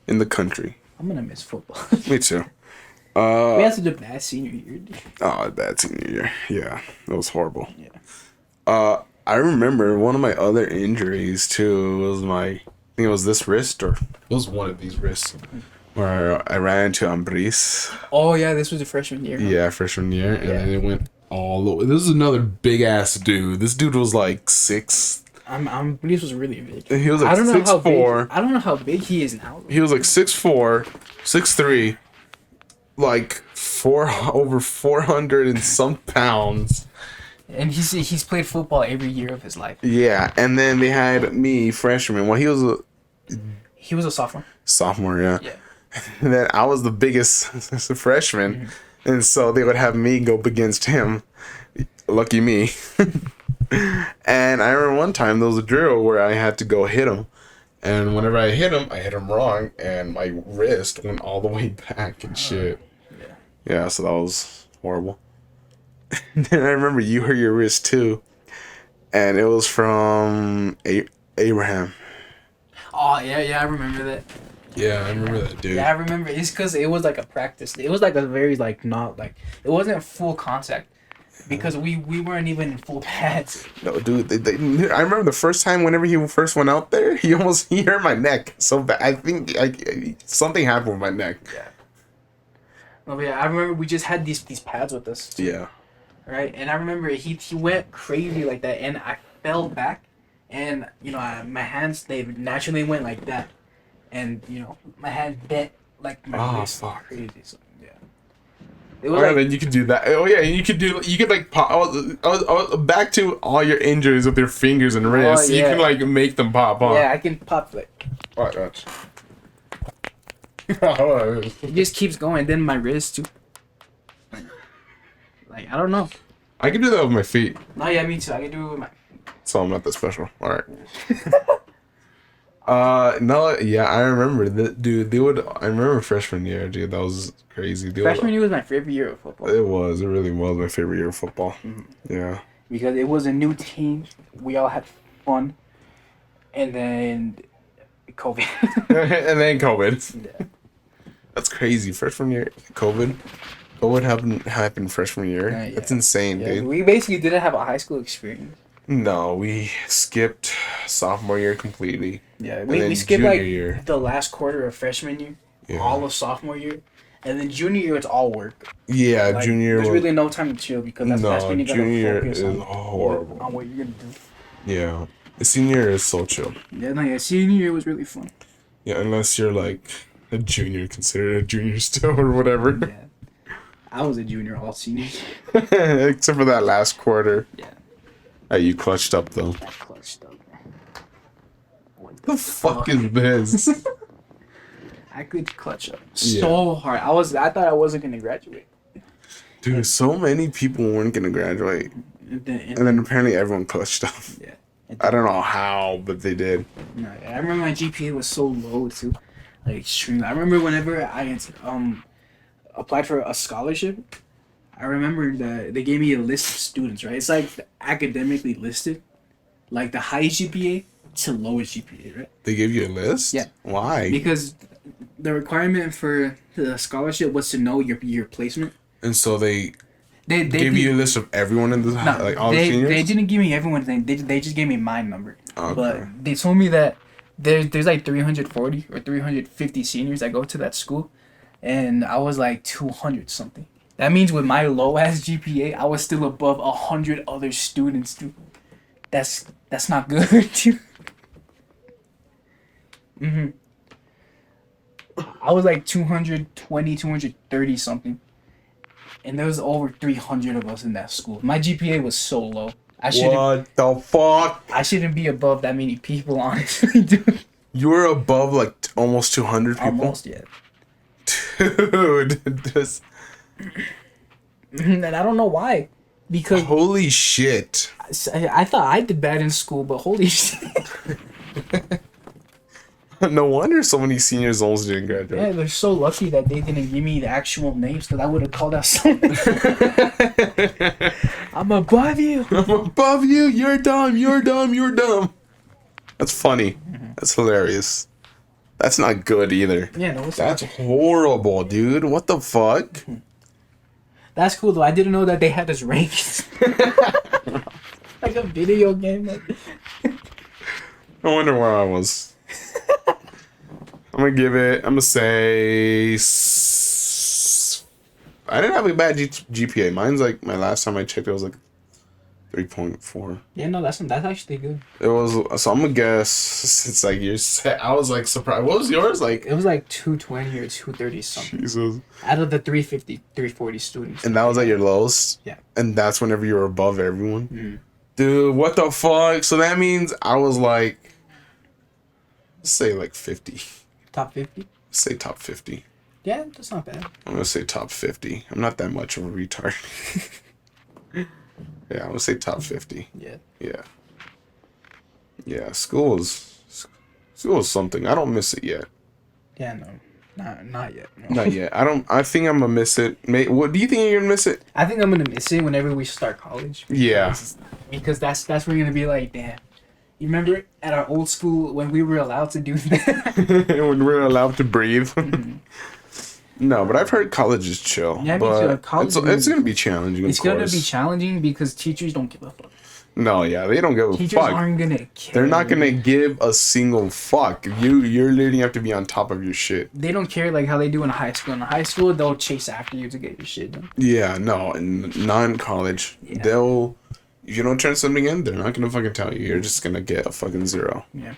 Speaker 2: In the country.
Speaker 1: I'm gonna miss football.
Speaker 2: Me too.
Speaker 1: We had such a bad senior year.
Speaker 2: Oh, bad senior year. Yeah, that was horrible.
Speaker 1: Yeah.
Speaker 2: I remember one of my other injuries too was I think it was this wrist, or it was one of these wrists, where I ran into Ambris.
Speaker 1: Oh yeah, this was the freshman year. Huh?
Speaker 2: Yeah, freshman year, and then it went all the way. This is another big ass dude. This dude was like 6.
Speaker 1: Ambris was really big.
Speaker 2: He was like 6'4".
Speaker 1: I don't know how big he is now.
Speaker 2: He was like 6'4", 6'3", like over 400 and some pounds.
Speaker 1: And he's played football every year of his life.
Speaker 2: Yeah, and then they had me freshman. Well, he was
Speaker 1: a sophomore.
Speaker 2: Sophomore, yeah.
Speaker 1: Yeah.
Speaker 2: And then I was the biggest freshman, and so they would have me go up against him. Lucky me. And I remember one time there was a drill where I had to go hit him, and whenever I hit him wrong, and my wrist went all the way back and shit. Yeah, so that was horrible. And then I remember you hurt your wrist too, and it was from Abraham.
Speaker 1: Oh yeah, I remember that.
Speaker 2: Yeah, I remember that, dude.
Speaker 1: Yeah, I remember. It's because it was like a practice. It was like a very not like it wasn't full contact because we weren't even in full pads.
Speaker 2: No, dude. I remember the first time whenever he first went out there, he hurt my neck so bad. I think something happened with my neck.
Speaker 1: Yeah. Oh yeah, I remember we just had these pads with us too.
Speaker 2: Yeah.
Speaker 1: Right, and I remember he went crazy like that, and I fell back, and my hands they naturally went like that, and my hand bent like my wrist.
Speaker 2: Fuck.
Speaker 1: Crazy. So, yeah. It was
Speaker 2: then you could do that. Oh yeah, you could like pop. Back to all your injuries with your fingers and wrists.
Speaker 1: Yeah.
Speaker 2: You can like make them pop on.
Speaker 1: Yeah, I can pop like.
Speaker 2: Watch.
Speaker 1: It just keeps going. Then my wrist too. Like I don't know.
Speaker 2: I can do that with my feet.
Speaker 1: No, yeah, me too. I can do it with my.
Speaker 2: So I'm not that special. All right. No, yeah, I remember that, dude. I remember freshman year, dude. That was crazy.
Speaker 1: Freshman year was my favorite year of football.
Speaker 2: It really was my favorite year of football.
Speaker 1: Mm-hmm.
Speaker 2: Yeah.
Speaker 1: Because it was a new team. We all had fun, and then COVID.
Speaker 2: And then COVID.
Speaker 1: Yeah.
Speaker 2: That's crazy. Freshman year, COVID happened freshman year.
Speaker 1: Yeah.
Speaker 2: That's insane,
Speaker 1: Yeah,
Speaker 2: dude.
Speaker 1: we basically didn't have a high school experience.
Speaker 2: No, we skipped sophomore year completely.
Speaker 1: Yeah,
Speaker 2: then
Speaker 1: we skipped
Speaker 2: junior year.
Speaker 1: the last quarter of freshman year,
Speaker 2: Yeah.
Speaker 1: all of sophomore year, and then junior year it's all work.
Speaker 2: Yeah,
Speaker 1: Like,
Speaker 2: junior.
Speaker 1: There's really no time to chill because that's when you gotta
Speaker 2: junior year
Speaker 1: focus
Speaker 2: is horrible.
Speaker 1: on what you're gonna do.
Speaker 2: Yeah, the senior year is so chill.
Speaker 1: Yeah, no, yeah, senior year was really fun.
Speaker 2: Yeah, unless you're like a junior, considered a junior still or whatever.
Speaker 1: Yeah, I was a junior all senior.
Speaker 2: Except for that last quarter.
Speaker 1: Yeah,
Speaker 2: You clutched up though.
Speaker 1: I clutched up. What
Speaker 2: The fuck is this?
Speaker 1: I could clutch up so hard. I thought I wasn't gonna graduate.
Speaker 2: Dude, so many people weren't gonna graduate.
Speaker 1: And
Speaker 2: then apparently everyone clutched up.
Speaker 1: yeah.
Speaker 2: I don't know how, but they did.
Speaker 1: No, I remember my GPA was so low too, like extremely. I remember whenever I applied for a scholarship, I remember that they gave me a list of students. Right, it's like academically listed, like the highest GPA to lowest GPA. Right.
Speaker 2: They gave you a list?
Speaker 1: Yeah.
Speaker 2: Why?
Speaker 1: Because the requirement for the scholarship was to know your placement.
Speaker 2: And so they
Speaker 1: They
Speaker 2: gave you a list of everyone in the like all the seniors?
Speaker 1: They didn't give me everyone's name. They just gave me my number.
Speaker 2: Okay.
Speaker 1: But they told me that there's like 340 or 350 seniors that go to that school, and I was like 200 something. That means with my low ass GPA, I was still above 100 other students, dude. That's not good, dude. I was like 220, 230 something. and there was over 300 of us in that school. My GPA was so low. I shouldn't.
Speaker 2: What the fuck?
Speaker 1: I shouldn't be above that many people, honestly, dude.
Speaker 2: You were above like almost 200 people.
Speaker 1: Almost, yeah.
Speaker 2: Dude, just
Speaker 1: And I don't know why, because
Speaker 2: holy shit.
Speaker 1: I thought I did bad in school, but holy shit.
Speaker 2: No wonder so many seniors almost didn't graduate.
Speaker 1: Yeah, they're so lucky that they didn't give me the actual names, because I would have called out someone. I'm above you.
Speaker 2: I'm above you. You're dumb. You're dumb. You're dumb. That's funny. That's hilarious. That's not good either.
Speaker 1: Yeah, no, it's
Speaker 2: That's horrible, dude. What the fuck?
Speaker 1: That's cool though. I didn't know that they had us ranked. Like a video game. Like...
Speaker 2: I wonder where I was. I'm gonna say I didn't have a bad GPA. Mine's like, my last time I checked, it was like 3.4.
Speaker 1: Yeah, no, that's actually good.
Speaker 2: It was, so I'm gonna guess it's like I was like surprised. What was yours like?
Speaker 1: It was like 220 or 230 something.
Speaker 2: Jesus.
Speaker 1: Out of the 350, 340 students.
Speaker 2: And that was at your lowest?
Speaker 1: Yeah.
Speaker 2: And that's whenever you were above everyone?
Speaker 1: Mm.
Speaker 2: Dude, what the fuck? So that means I was like, let's say like 50.
Speaker 1: Top 50?
Speaker 2: Let's say top 50.
Speaker 1: Yeah, that's not bad.
Speaker 2: I'm gonna say top 50. I'm not that much of a retard. Yeah, I'm gonna say top 50.
Speaker 1: Yeah.
Speaker 2: Yeah. Yeah, school is something. I don't miss it yet.
Speaker 1: Yeah, no. Not yet. No.
Speaker 2: Not yet. I think I'm gonna miss it. What do you think you're gonna miss it?
Speaker 1: I think I'm gonna miss it whenever we start college.
Speaker 2: Yeah.
Speaker 1: Because that's where you're gonna be like, damn. You remember at our old school when we were allowed to do that?
Speaker 2: When we're allowed to breathe.
Speaker 1: Mm-hmm.
Speaker 2: No, but I've heard college is chill.
Speaker 1: Yeah, me
Speaker 2: but
Speaker 1: too. College
Speaker 2: it's gonna be challenging.
Speaker 1: It's gonna be challenging because teachers don't give a fuck.
Speaker 2: No, yeah, they don't give a
Speaker 1: Teachers
Speaker 2: fuck.
Speaker 1: aren't gonna care.
Speaker 2: They're not gonna give a single fuck. You're literally have to be on top of your shit.
Speaker 1: They don't care like how they do in high school. In high school, they'll chase after you to get your shit done.
Speaker 2: Yeah, no, and not in college.
Speaker 1: Yeah.
Speaker 2: They'll, if you don't turn something in, they're not gonna fucking tell you. You're just gonna get a fucking 0.
Speaker 1: Yeah.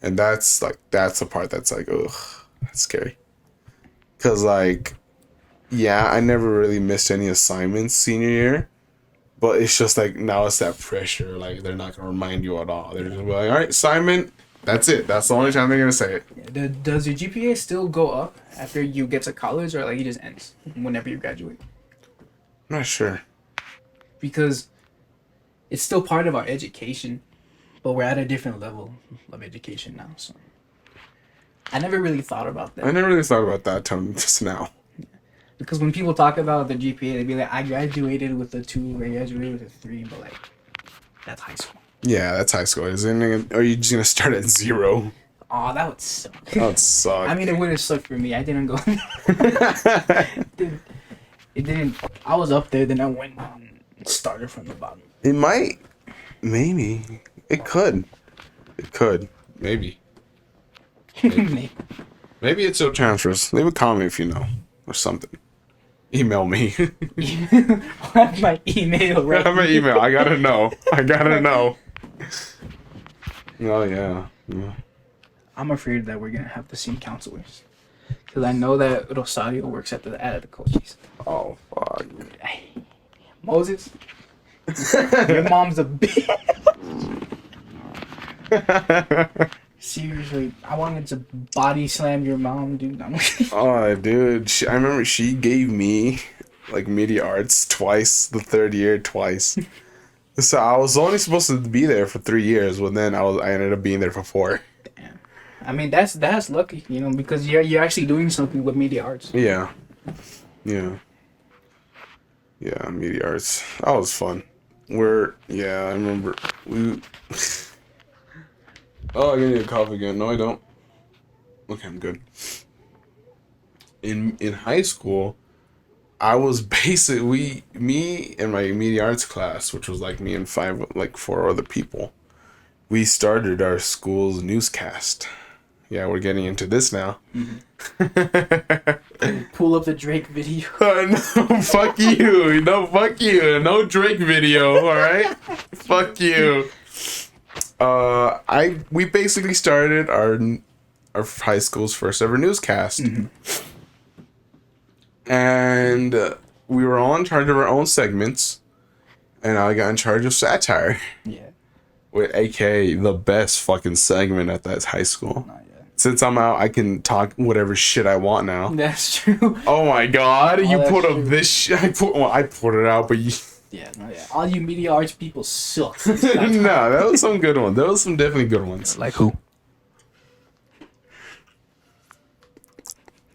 Speaker 2: And that's the part that's like, ugh, that's scary. Cause like, yeah, I never really missed any assignments senior year. But it's just like, now it's that pressure. Like, they're not going to remind you at all. They're just like, all right, assignment. That's it. That's the only time they're going to say it.
Speaker 1: Yeah, does your GPA still go up after you get to college, or like it just ends whenever you graduate?
Speaker 2: I'm not sure.
Speaker 1: Because it's still part of our education, but we're at a different level of education now. So I never really thought about that.
Speaker 2: I never really thought about that till just now.
Speaker 1: Because when people talk about the GPA, they'd be like, I graduated with a 2, I graduated with a 3, but like, that's high school.
Speaker 2: Yeah, that's high school. Or are you just going to start at 0?
Speaker 1: Aw, that would suck.
Speaker 2: That would suck.
Speaker 1: I mean, it would have sucked for me. I didn't go. It didn't. I was up there, then I went and started from the bottom.
Speaker 2: It might. Maybe. It could. It could. Maybe. Maybe it still transfers. Leave a comment if you know. Or something. Email me.
Speaker 1: Have my email right.
Speaker 2: Have my email. I gotta know. I gotta know. Oh yeah.
Speaker 1: I'm afraid that we're gonna have to see counselors, because I know that Rosario works at the coaches.
Speaker 2: Oh fuck.
Speaker 1: Moses, your mom's a bitch. Seriously, I wanted to body slam your mom, dude.
Speaker 2: Oh, dude. I remember she gave me, like, media arts twice, the third year twice. So I was only supposed to be there for 3 years, but then I ended up being there for 4.
Speaker 1: Damn. I mean, that's lucky, you know, because you're actually doing something with media arts.
Speaker 2: Yeah. Yeah. Yeah, media arts. That was fun. I remember we... Oh, I need a cough again. No, I don't. Okay, I'm good. In high school, I was basically me and my media arts class, which was like me and 4 other people. We started our school's newscast. Yeah, we're getting into this now.
Speaker 1: Mm-hmm. Pull up the Drake video.
Speaker 2: No, fuck you. No, fuck you. No Drake video. All right. Fuck you. We basically started our high school's first ever newscast. Mm-hmm. And we were all in charge of our own segments, and I got in charge of satire.
Speaker 1: Yeah.
Speaker 2: With AKA the best fucking segment at that high school.
Speaker 1: Not yet.
Speaker 2: Since I'm out, I can talk whatever shit I want now.
Speaker 1: That's true.
Speaker 2: Oh my god, you
Speaker 1: that's
Speaker 2: put up
Speaker 1: true.
Speaker 2: this shit. I put it out, but you.
Speaker 1: Yeah, not yet. All you media arts people suck.
Speaker 2: No, that was some good ones. There was some definitely good ones.
Speaker 1: Like who?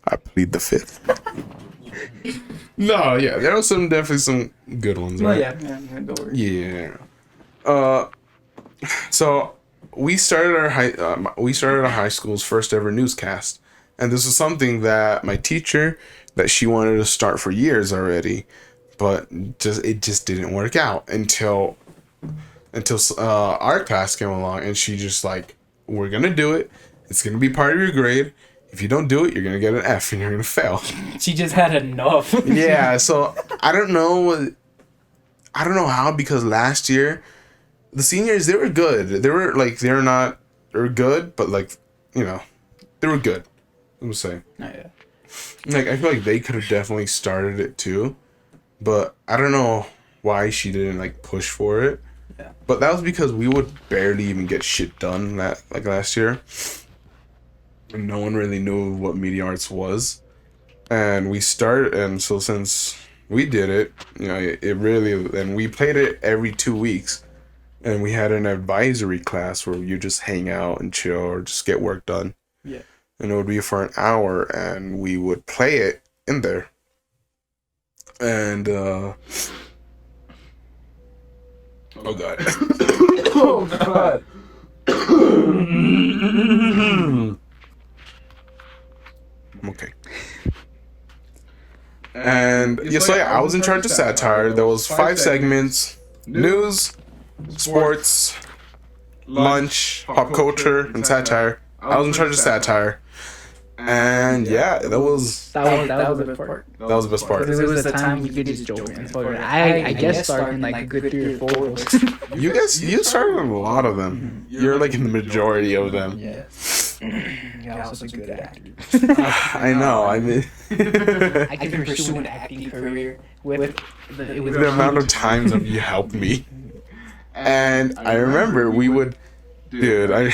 Speaker 2: I plead the fifth. No, yeah, there was definitely some good ones, right?
Speaker 1: Yeah, don't worry.
Speaker 2: Yeah. So we started our high school's first ever newscast, and this was something that my teacher that she wanted to start for years already, but it just didn't work out until our class came along, and she just like, we're gonna do it. It's gonna be part of your grade. If you don't do it, you're gonna get an F and you're gonna fail.
Speaker 1: She just had enough.
Speaker 2: Yeah, so I don't know how, because last year the seniors, they were good. They were good, but like, you know, they were good. I'm saying.
Speaker 1: Not yet.
Speaker 2: Like, I feel like they could have definitely started it too, but I don't know why she didn't like push for it.
Speaker 1: Yeah.
Speaker 2: But that was because we would barely even get shit done last year. And no one really knew what media arts was. And we started, and so since we did it, you know, and we played it every 2 weeks. And we had an advisory class where you just hang out and chill or just get work done.
Speaker 1: Yeah.
Speaker 2: And it would be for an hour, and we would play it in there. And, oh god. Oh god. I'm okay. And I was in charge of satire. There was 5 segments: news, sports, lunch, pop culture, and satire. I was in charge of satire. And yeah, that was
Speaker 1: the best part.
Speaker 2: That was the best part.
Speaker 1: Because it was the time we could just joke and stuff. I guess starting like a good 3 or 4 of us.
Speaker 2: You started in a lot of them. You're like in the majority of them.
Speaker 1: Yeah. You're also a good actor.
Speaker 2: I know. I mean,
Speaker 1: I can pursue an acting career with
Speaker 2: the amount of times that you helped me. And I remember we would, dude. It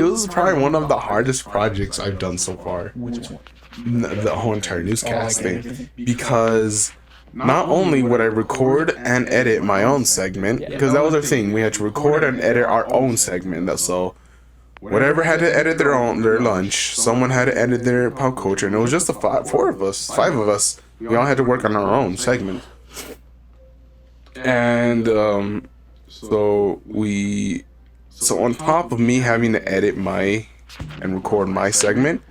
Speaker 2: was probably one of the hardest projects I've done so far.
Speaker 1: Which one?
Speaker 2: The whole entire newscast thing, because not only would I record and edit my own segment, because that was our thing. We had to record and edit our own segment. So whatever had to edit their lunch, someone had to edit their pop culture, and it was just the 5 of us. We all had to work on our own segment. And so on top of me having to edit and record my segment,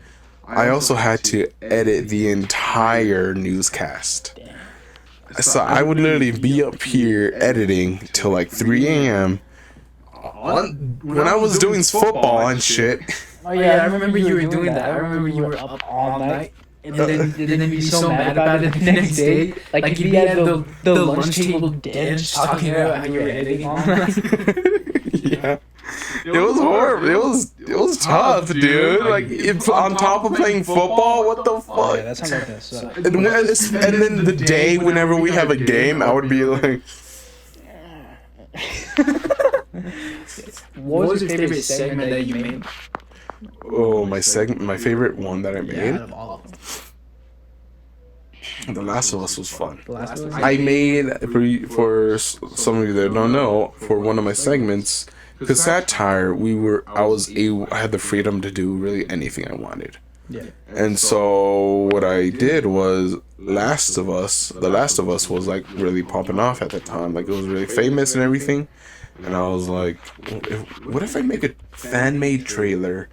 Speaker 2: I also had to edit the entire newscast. So I would literally be up here editing till like 3 a.m. When I was doing football and shit.
Speaker 1: Oh yeah, I remember you were doing that. I remember you were up all night. And then you'd be so mad about it the next day. Like you'd be at the lunch table dead, just talking about how you were editing all night.
Speaker 2: Yeah. It was horrible. It was tough, dude. Like on top of playing football, what the fuck?
Speaker 1: Oh, yeah, that sounds like that sucks.
Speaker 2: And then the day whenever we have a game, I would be like,
Speaker 1: what was your favorite segment that you made?
Speaker 2: oh, my favorite one that I made.
Speaker 1: Yeah, out of all of them.
Speaker 2: The Last of Us was fun.
Speaker 1: The Last of Us?
Speaker 2: I made for some of you that don't know, for one of my segments, because satire, I had the freedom to do really anything I wanted.
Speaker 1: Yeah.
Speaker 2: And so what I did was The Last of Us was like really popping off at the time. Like it was really famous and everything. And I was like, what if I make a fan-made trailer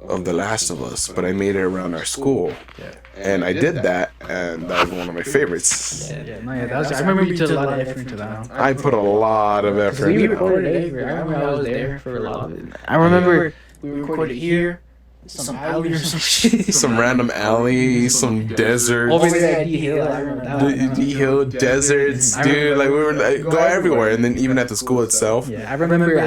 Speaker 2: of The Last of Us, but I made it around our school?
Speaker 1: Yeah.
Speaker 2: And I did that, and that was one of my favorites.
Speaker 1: Yeah, I remember you put a lot of effort into that one.
Speaker 2: I put a lot of effort
Speaker 1: We
Speaker 2: into that.
Speaker 1: recorded it. I remember I was there for a lot of it. I remember we recorded here, some alley or some shit.
Speaker 2: Some random alley, some desert.
Speaker 1: Over there at D-Hill, I remember that one.
Speaker 2: D-Hill, deserts, dude. Like we were go everywhere, and then even at the school itself.
Speaker 1: Yeah, I remember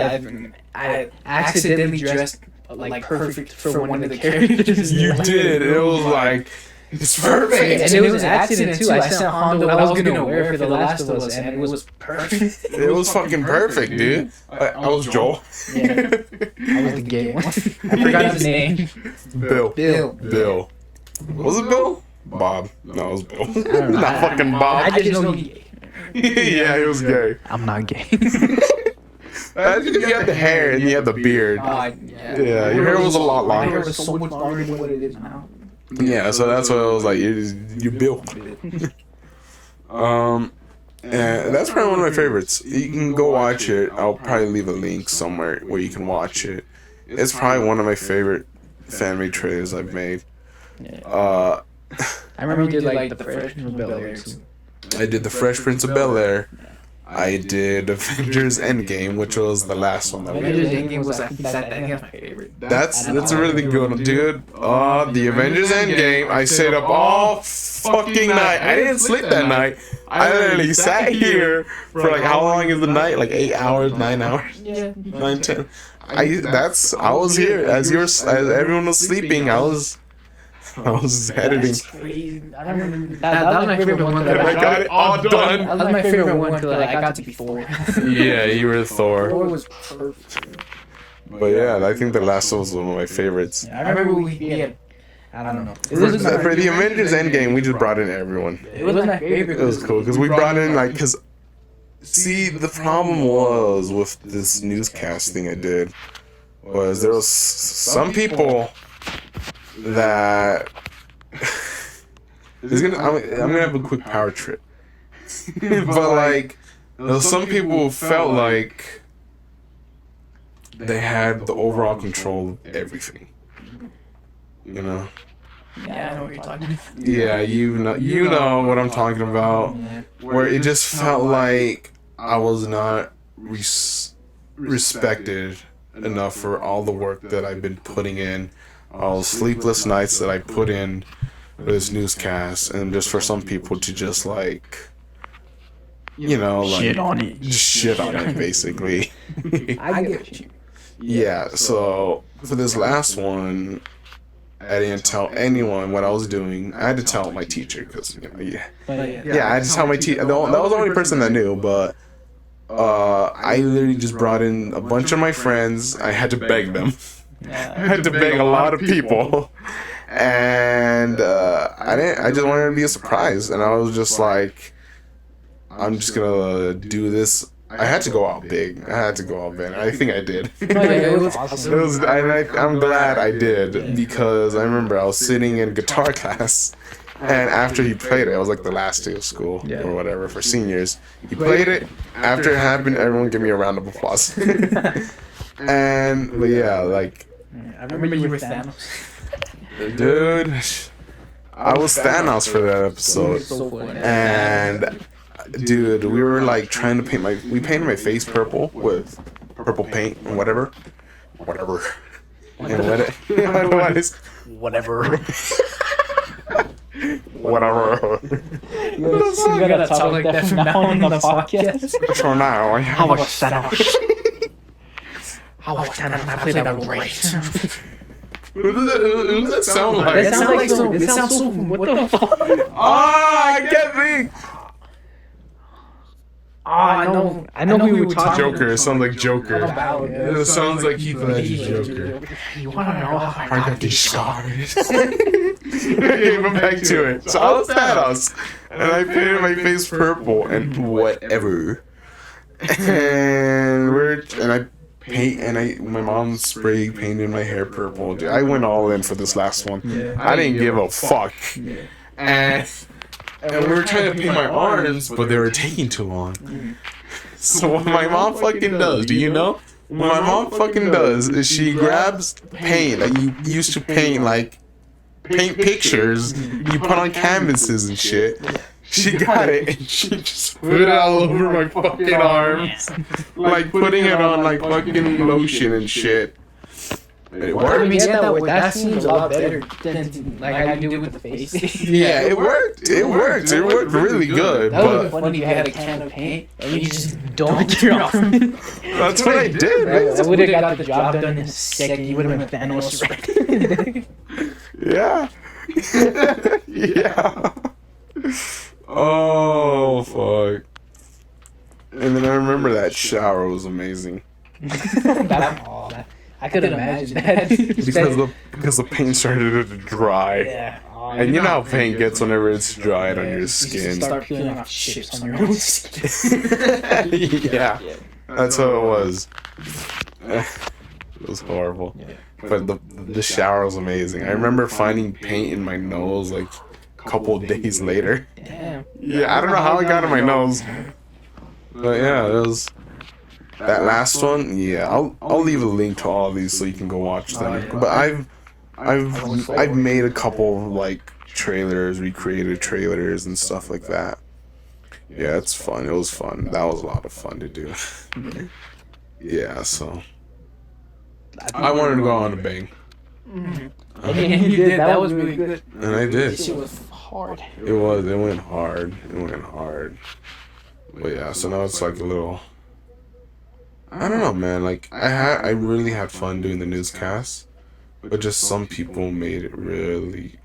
Speaker 1: I accidentally dressed like perfect for one of the characters.
Speaker 2: You did. It was like It's perfect.
Speaker 1: And it was an accident too. I sent Hondo what I was gonna wear for The Last of Us, and it was perfect.
Speaker 2: It was fucking perfect, dude. I was Joel.
Speaker 1: Yeah. I was the gay one. I forgot his name.
Speaker 2: Bill. Was it Bill? Bob. No, it was Bill.
Speaker 1: I don't know.
Speaker 2: Not fucking Bob.
Speaker 1: I just know he.
Speaker 2: Yeah, he was gay.
Speaker 1: I'm not gay.
Speaker 2: That's because you had the hair and you had the beard. Yeah, your hair was a lot
Speaker 1: My hair
Speaker 2: longer.
Speaker 1: was so much longer than what it is now.
Speaker 2: Yeah, so that's what I was like. You're Bill. And that's probably one of my favorites. You can go watch it. I'll probably leave a link somewhere where you can watch it. It's probably one of my favorite fan-made trailers I've made.
Speaker 1: I remember you did like the Fresh Prince of Bel-Air too.
Speaker 2: I did the Fresh Prince of Bel-Air. I did Avengers Endgame, which was the last one that we
Speaker 1: Avengers
Speaker 2: did.
Speaker 1: Endgame was, I think that's my favorite.
Speaker 2: That's a really good one, dude. The Avengers Endgame. I stayed up all fucking night. I didn't sleep that night. I literally sat here for like, how long is the night? Like 8 hours, 9 hours,
Speaker 1: Yeah.
Speaker 2: 9, 10. I was here as everyone was sleeping. I was editing.
Speaker 1: That's crazy. I remember that was my favorite one.
Speaker 2: And I got it all done.
Speaker 1: That was my favorite one because I got to be Thor.
Speaker 2: Yeah, you were
Speaker 1: Thor
Speaker 2: Thor.
Speaker 1: was perfect.
Speaker 2: But yeah, I think The Last of Us was one of my favorites.
Speaker 1: I remember we had. I don't know.
Speaker 2: For the Avengers Endgame, we just brought in everyone.
Speaker 1: It was my favorite.
Speaker 2: It was cool because we brought in see, the problem was with this newscast thing I did was there was some people that I'm gonna have a quick power trip, but like there was some people who felt like they had the overall control of everything. You know.
Speaker 1: Yeah, I know what you're talking about.
Speaker 2: Yeah, you know what I'm talking about. Where it just felt like I was not respected enough for all the work that I've been putting in, all the sleepless nights that I put in for this newscast, and just for some people to just like, you know, like
Speaker 1: Shit on it.
Speaker 2: just shit on it, basically.
Speaker 1: I get you.
Speaker 2: Yeah, so for this last one, I didn't tell anyone what I was doing. I had to tell my teacher because, I had to tell my teacher. That was the only person that knew, but I literally just brought in a bunch of my friends. I had to beg them. I had to beg a lot of people. And I just wanted it to be a surprise. And I was just like, I'm just going to do this. I had to go out big. I think I did.
Speaker 1: It was awesome.
Speaker 2: I'm glad I did because I remember I was sitting in guitar class, and after he played it, it was like the last day of school or whatever for seniors. He played it. After it happened, everyone gave me a round of applause. But yeah, like,
Speaker 1: I remember you were Thanos.
Speaker 2: dude, I was Thanos for that episode,
Speaker 1: So funny.
Speaker 2: and. Dude, we were like trying to we painted my face purple with purple paint and whatever. And what is
Speaker 1: Whatever.
Speaker 2: whatever.
Speaker 1: You gotta talk like that from now on the podcast.
Speaker 2: For now,
Speaker 1: How much Thanos? How much Thanos? I played that role right.
Speaker 2: Who does that sound like?
Speaker 1: It sounds so. What the fuck?
Speaker 2: I get me.
Speaker 1: I know who you were talking
Speaker 2: Joker. It sounds like Joker.
Speaker 1: about.
Speaker 2: It sounds like Heath Ledger's Joker.
Speaker 1: You wanna know how
Speaker 2: I got these scars. Okay, but back to it. So I was Thanos, and I painted my face purple and whatever. My mom spray painted my hair purple. Dude, I went all in for this last one. I didn't give a fuck. And we were trying to paint my arms, but they were taking too long. So what my mom fucking does, do you know? What my mom fucking does is she grabs paint that you used to paint pictures you put on canvases and shit. She got it and she just put it all over my fucking arms. Like putting it on like fucking lotion and shit. It worked.
Speaker 1: I mean, that seems a lot better than like how you do it with the face.
Speaker 2: Yeah, it worked. It worked really good.
Speaker 1: That would be
Speaker 2: But
Speaker 1: funny if you had a can of paint and you just dumped your arm.
Speaker 2: that's what I did.
Speaker 1: I would have got the job done in a second. You would have been Thanos right.
Speaker 2: Yeah. Yeah. Oh fuck. And then I remember that shower was amazing.
Speaker 1: I could imagine that.
Speaker 2: Because the paint started to dry.
Speaker 1: Yeah.
Speaker 2: And you know how paint gets whenever it's dried on your skin.
Speaker 1: You start peeling off chips on your own skin.
Speaker 2: Yeah. That's how it was. It was horrible. But the shower was amazing. I remember finding paint in my nose like a couple of days later.
Speaker 1: Damn.
Speaker 2: Yeah, I don't know how it got in my nose. But yeah, it was that last one. Yeah, I'll leave a link to all of these so you can go watch them. But I've made a couple of, like, trailers, recreated trailers and stuff like that. Yeah, it's fun. It was fun. That was a lot of fun to do. Yeah, so I wanted to go on a bang.
Speaker 1: And you did. That was really good.
Speaker 2: And I did.
Speaker 1: This shit was hard.
Speaker 2: It was. It went hard. It went hard. But yeah, so now it's like a little. I don't know, man. Like I really had fun doing the newscast, but just some people made it really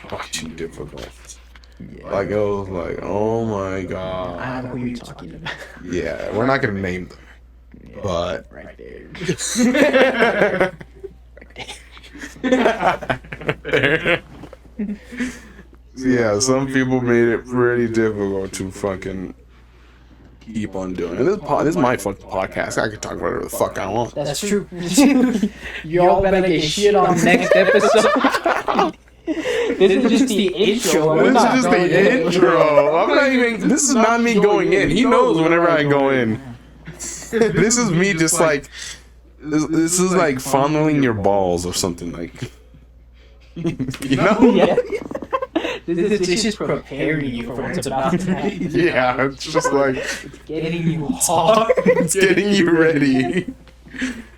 Speaker 2: fucking difficult.
Speaker 1: Yeah.
Speaker 2: Like it was like, oh my god.
Speaker 1: I know who you're talking about.
Speaker 2: Yeah, we're not gonna name them,
Speaker 1: Yeah,
Speaker 2: but.
Speaker 1: right there.
Speaker 2: There. Yeah, some people made it pretty difficult to fucking keep on doing it. This is my fucking podcast. I can talk about whatever the fuck I want.
Speaker 1: That's true. Y'all better get shit on next episode. This is just the intro.
Speaker 2: This is just the intro. I'm not even. This is not me going in. He knows whenever I go in. This is me just like. This is like fondling your balls or something like. You know?
Speaker 1: Yeah. This is just preparing you for what's about to happen.
Speaker 2: Yeah, it's just like.
Speaker 1: It's getting you hard.
Speaker 2: It's getting you ready.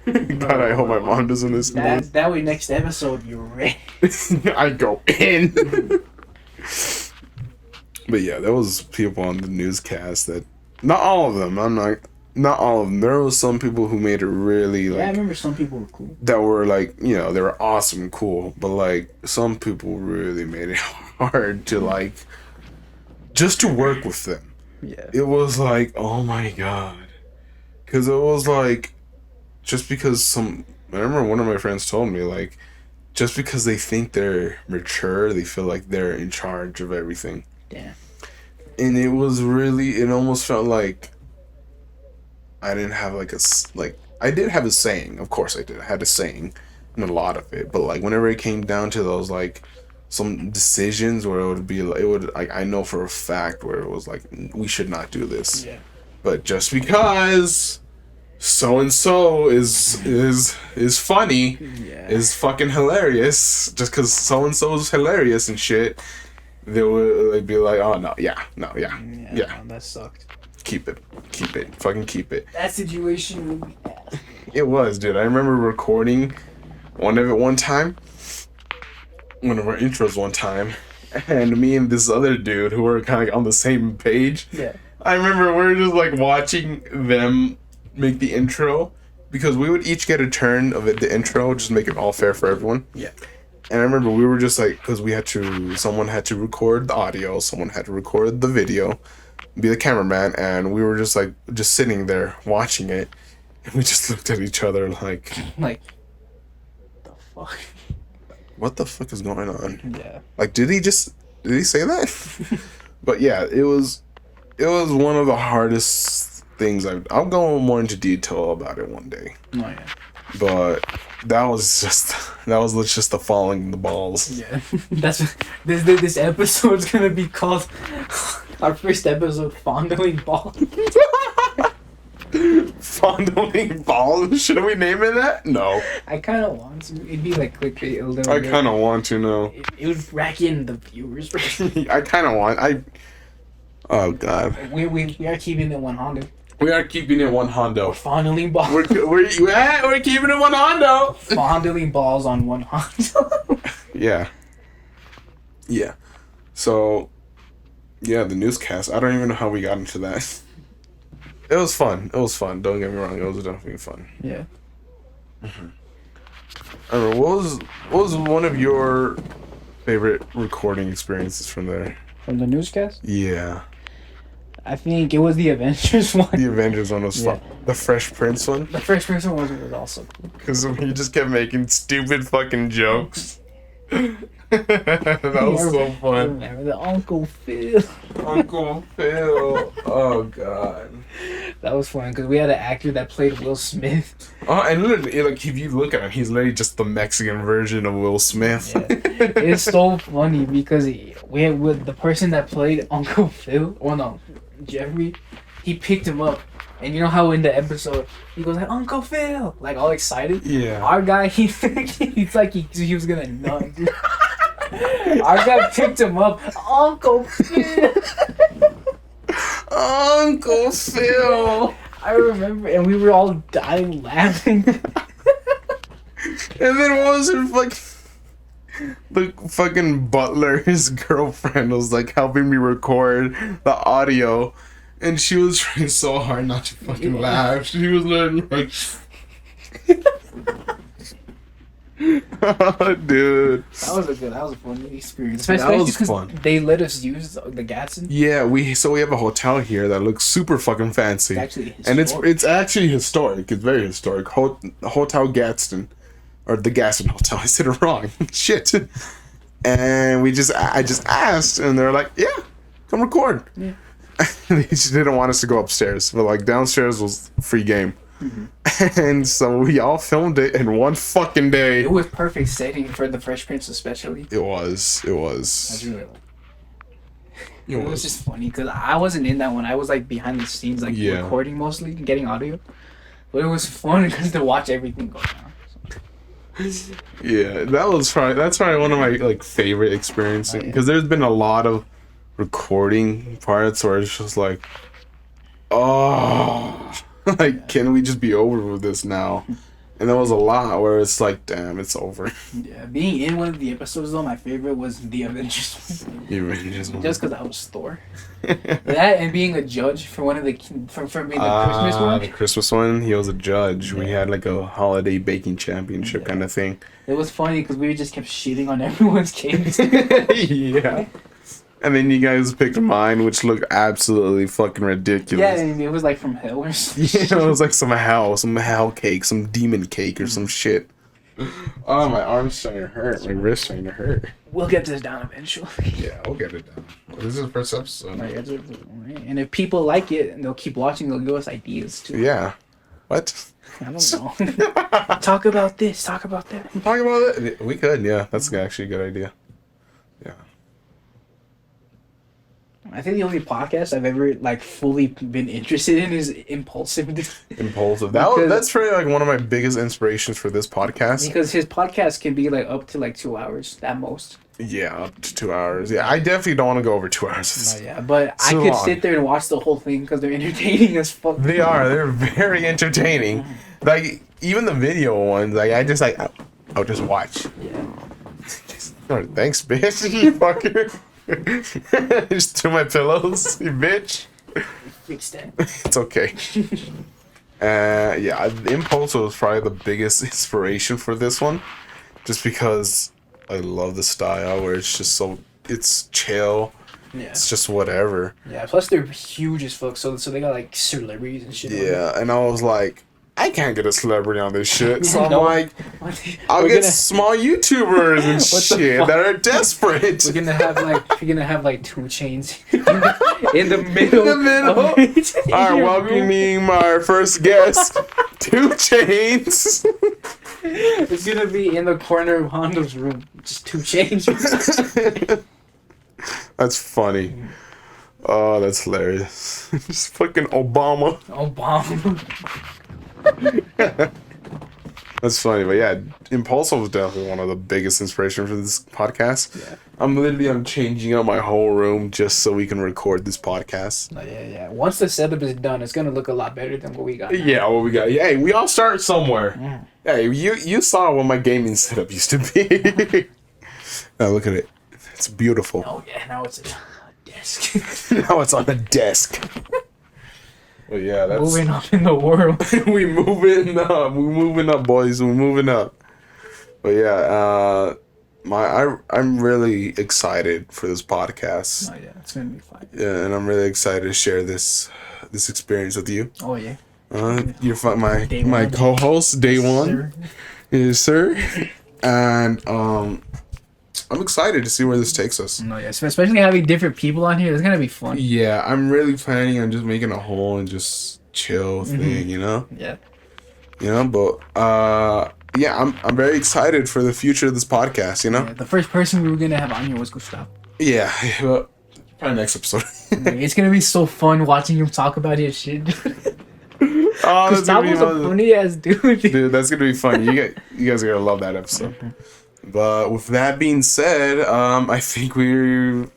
Speaker 2: God, I hope my mom doesn't listen to this.
Speaker 1: That way, next episode, you're ready.
Speaker 2: I go in. But yeah, there was people on the newscast that. Not all of them. Not all of them. There was some people who made it really like.
Speaker 1: Yeah, I remember some people were cool.
Speaker 2: That were like, you know, they were awesome and cool, but like some people really made it hard to like just to work with them.
Speaker 1: Yeah.
Speaker 2: It was like, oh my god. Cuz it was like just because I remember one of my friends told me like just because they think they're mature, they feel like they're in charge of everything.
Speaker 1: Damn.
Speaker 2: And it was really, it almost felt like I didn't have I did have a saying, of course I did. I had a saying in a lot of it, but like whenever it came down to those like some decisions where I know for a fact where it was like we should not do this.
Speaker 1: Yeah.
Speaker 2: But just because so and so is funny,
Speaker 1: Yeah.
Speaker 2: is fucking hilarious, just because so and so is hilarious and shit, they'd be like, oh no, yeah.
Speaker 1: No, that sucked.
Speaker 2: Keep it, fucking keep it.
Speaker 1: That situation would be ass.
Speaker 2: It was, dude. I remember recording one of our intros one time, and me and this other dude who were kind of like on the same page.
Speaker 1: Yeah.
Speaker 2: I remember we were just like watching them make the intro because we would each get a turn of the intro, just make it all fair for everyone.
Speaker 1: Yeah.
Speaker 2: And I remember we were just like, because someone had to record the audio, someone had to record the video, be the cameraman, and we were just like sitting there watching it, and we just looked at each other like
Speaker 1: the fuck.
Speaker 2: What the fuck is going on?
Speaker 1: Yeah.
Speaker 2: Like, did he say that? But yeah, it was one of the hardest things I'll go more into detail about it one day.
Speaker 1: Oh yeah.
Speaker 2: But that was just the falling the balls.
Speaker 1: Yeah. This episode's gonna be called our first episode, Fondling Balls.
Speaker 2: Fondling balls? Should we name it that? No.
Speaker 1: I kind of want to. It'd be like clickbait a little
Speaker 2: I
Speaker 1: bit.
Speaker 2: kind of want to know.
Speaker 1: It would rack in the viewers.
Speaker 2: I kind of want. Oh god.
Speaker 1: We are keeping it 100.
Speaker 2: We are keeping it one Hondo.
Speaker 1: Fondling balls.
Speaker 2: We're keeping it one Hondo.
Speaker 1: Fondling balls on one Hondo.
Speaker 2: Yeah. Yeah. So, yeah, the newscast. I don't even know how we got into that. It was fun. Don't get me wrong. It was definitely fun.
Speaker 1: Yeah.
Speaker 2: Mm-hmm. I don't know, what was one of your favorite recording experiences from there?
Speaker 1: From the newscast?
Speaker 2: Yeah.
Speaker 1: I think it was the Avengers one.
Speaker 2: The Avengers one was fun. The Fresh Prince one?
Speaker 1: The Fresh Prince one was also cool.
Speaker 2: Because he just kept making stupid fucking jokes. That was so fun.
Speaker 1: Remember the Uncle Phil?
Speaker 2: Uncle Phil. Oh, God.
Speaker 1: That was fun because we had an actor that played Will Smith.
Speaker 2: Oh, and literally, like, if you look at him, he's literally just the Mexican version of Will Smith.
Speaker 1: Yeah. It's so funny because we had with the person that played Uncle Phil, or no, Jeffrey, he picked him up. And you know how in the episode he goes like Uncle Phil, like all excited.
Speaker 2: Yeah.
Speaker 1: Our guy, he's like he was gonna nut. Our guy picked him up, Uncle Phil.
Speaker 2: Uncle Phil.
Speaker 1: I remember, and we were all dying laughing.
Speaker 2: And then what was it like? The fucking butler, his girlfriend, was like helping me record the audio, and she was trying so hard not to fucking laugh. She was literally like, oh, dude.
Speaker 1: That was a fun experience.
Speaker 2: That
Speaker 1: Especially
Speaker 2: was
Speaker 1: because
Speaker 2: fun.
Speaker 1: they let us use the Gatson.
Speaker 2: Yeah, we have a hotel here that looks super fucking fancy.
Speaker 1: It's actually
Speaker 2: and
Speaker 1: historic.
Speaker 2: it's actually historic. It's very historic. Hotel Gadsden, or the Gaston Hotel. I said it wrong. Shit. And I just asked, and they're like, "Yeah, come record."
Speaker 1: Yeah.
Speaker 2: They just didn't want us to go upstairs, but like downstairs was free game. Mm-hmm. And so we all filmed it in one fucking day.
Speaker 1: It was perfect setting for the Fresh Prince, especially.
Speaker 2: It was.
Speaker 1: That's really. It was just funny because I wasn't in that one. I was like behind the scenes, like recording mostly, getting audio. But it was fun because to watch everything go down. So.
Speaker 2: Yeah, that's probably one of my like favorite experiences because there's been a lot of recording parts where it's just like, oh, like can we just be over with this now? And there was a lot where it's like, damn, it's over.
Speaker 1: Yeah, being in one of the episodes though, my favorite was the Avengers one.
Speaker 2: The Avengers one.
Speaker 1: Just because I was Thor. That and being a judge for one of the for being the Christmas one.
Speaker 2: The Christmas one, he was a judge. Yeah. We had like a holiday baking championship kind of thing.
Speaker 1: It was funny because we just kept shitting on everyone's cakes.
Speaker 2: Yeah. And then you guys picked mine, which looked absolutely fucking ridiculous.
Speaker 1: Yeah, and it was like from hell or something.
Speaker 2: Yeah, it was like some hell cake, some demon cake or some shit. Oh, my arm's starting to hurt. My wrist's starting to hurt.
Speaker 1: We'll get this down eventually.
Speaker 2: Yeah, we'll get it down. This is the first episode.
Speaker 1: And if people like it and they'll keep watching, they'll give us ideas too.
Speaker 2: Yeah. What?
Speaker 1: I don't know. Talk about this. Talk about that.
Speaker 2: Talk about it. We could, yeah. That's actually a good idea. Yeah.
Speaker 1: I think the only podcast I've ever like fully been interested in is Impulsive.
Speaker 2: Impulsive. That's probably like one of my biggest inspirations for this podcast.
Speaker 1: Because his podcast can be like up to like 2 hours at most.
Speaker 2: Yeah, up to 2 hours. Yeah, I definitely don't want to go over 2 hours.
Speaker 1: No, yeah, but I could sit there and watch the whole thing because they're entertaining as fuck.
Speaker 2: They are. They're very entertaining. Like even the video ones. Like I just like I'll just watch.
Speaker 1: Yeah.
Speaker 2: Oh, thanks, bitch. You fucker. Just threw my pillows, you bitch.
Speaker 1: Fix that.
Speaker 2: It's okay. Yeah, Impulse was probably the biggest inspiration for this one, just because I love the style where it's just it's chill. Yeah. It's just whatever.
Speaker 1: Yeah. Plus they're huge as fuck, so they got like celebrities and shit.
Speaker 2: Yeah, and I was like, I can't get a celebrity on this shit. So I'm like, I'll get small YouTubers and shit that are desperate.
Speaker 1: We're gonna have like 2 Chainz in the middle.
Speaker 2: Alright, welcoming our first guest, 2 Chainz.
Speaker 1: It's gonna be in the corner of Hondo's room. Just 2 Chainz.
Speaker 2: That's funny. Oh, that's hilarious. Just fucking Obama. That's funny, but yeah, Impulso was definitely one of the biggest inspirations for this podcast. Yeah. I'm changing up my whole room just so we can record this podcast.
Speaker 1: Yeah. Once the setup is done, it's gonna look a lot better than what we got now.
Speaker 2: Yeah, what we got. Hey, we all start somewhere. Yeah. Hey, you saw what my gaming setup used to be. Now look at it. It's beautiful.
Speaker 1: Oh yeah, now it's a desk.
Speaker 2: Now it's on a desk. Well, yeah, that's
Speaker 1: moving up in the world.
Speaker 2: We moving up. We're moving up, boys. We're moving up. But yeah, I'm really excited for this podcast.
Speaker 1: Oh yeah, it's gonna be fun.
Speaker 2: Yeah, and I'm really excited to share this experience with you.
Speaker 1: Oh yeah.
Speaker 2: You're my
Speaker 1: Day
Speaker 2: my
Speaker 1: one.
Speaker 2: co-host, day one.
Speaker 1: Sir.
Speaker 2: Yes, sir. And I'm excited to see where this takes us.
Speaker 1: No, yeah, especially having different people on here, it's gonna be fun.
Speaker 2: Yeah, I'm really planning on just making a whole and just chill thing, you know?
Speaker 1: Yeah.
Speaker 2: You know, but yeah, I'm very excited for the future of this podcast, you know?
Speaker 1: Yeah, the first person we were gonna have on here was Gustav.
Speaker 2: Yeah, well, probably next episode.
Speaker 1: It's gonna be so fun watching him talk about his shit.
Speaker 2: Oh, that's gonna
Speaker 1: Gustav
Speaker 2: be
Speaker 1: was a funny ass dude.
Speaker 2: Dude, that's gonna be fun. You guys are gonna love that episode. But with that being said, I think we're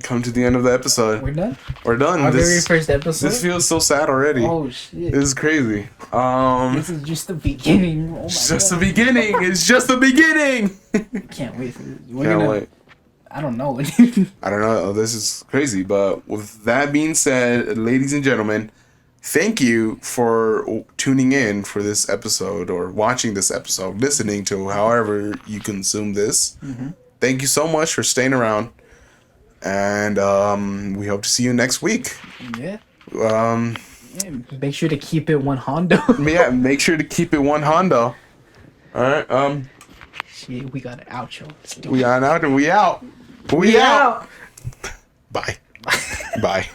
Speaker 2: come to the end of the episode.
Speaker 1: We're done.
Speaker 2: We're done.
Speaker 1: Our very first episode.
Speaker 2: This feels so sad already.
Speaker 1: Oh shit!
Speaker 2: This is crazy.
Speaker 1: This is just the beginning. Oh my
Speaker 2: It's just
Speaker 1: God.
Speaker 2: the beginning. It's just the beginning.
Speaker 1: Can't wait.
Speaker 2: Can't wait.
Speaker 1: I don't know.
Speaker 2: I don't know. This is crazy. But with that being said, ladies and gentlemen, thank you for tuning in for this episode or watching this episode, listening to however you consume this. Thank you so much for staying around. And we hope to see you next week.
Speaker 1: Yeah.
Speaker 2: Yeah,
Speaker 1: Make sure to keep it $100.
Speaker 2: make sure to keep it $100. Alright,
Speaker 1: Shit, we got an outro. Let's do
Speaker 2: we
Speaker 1: it.
Speaker 2: are out and we out. We out. Bye. Bye.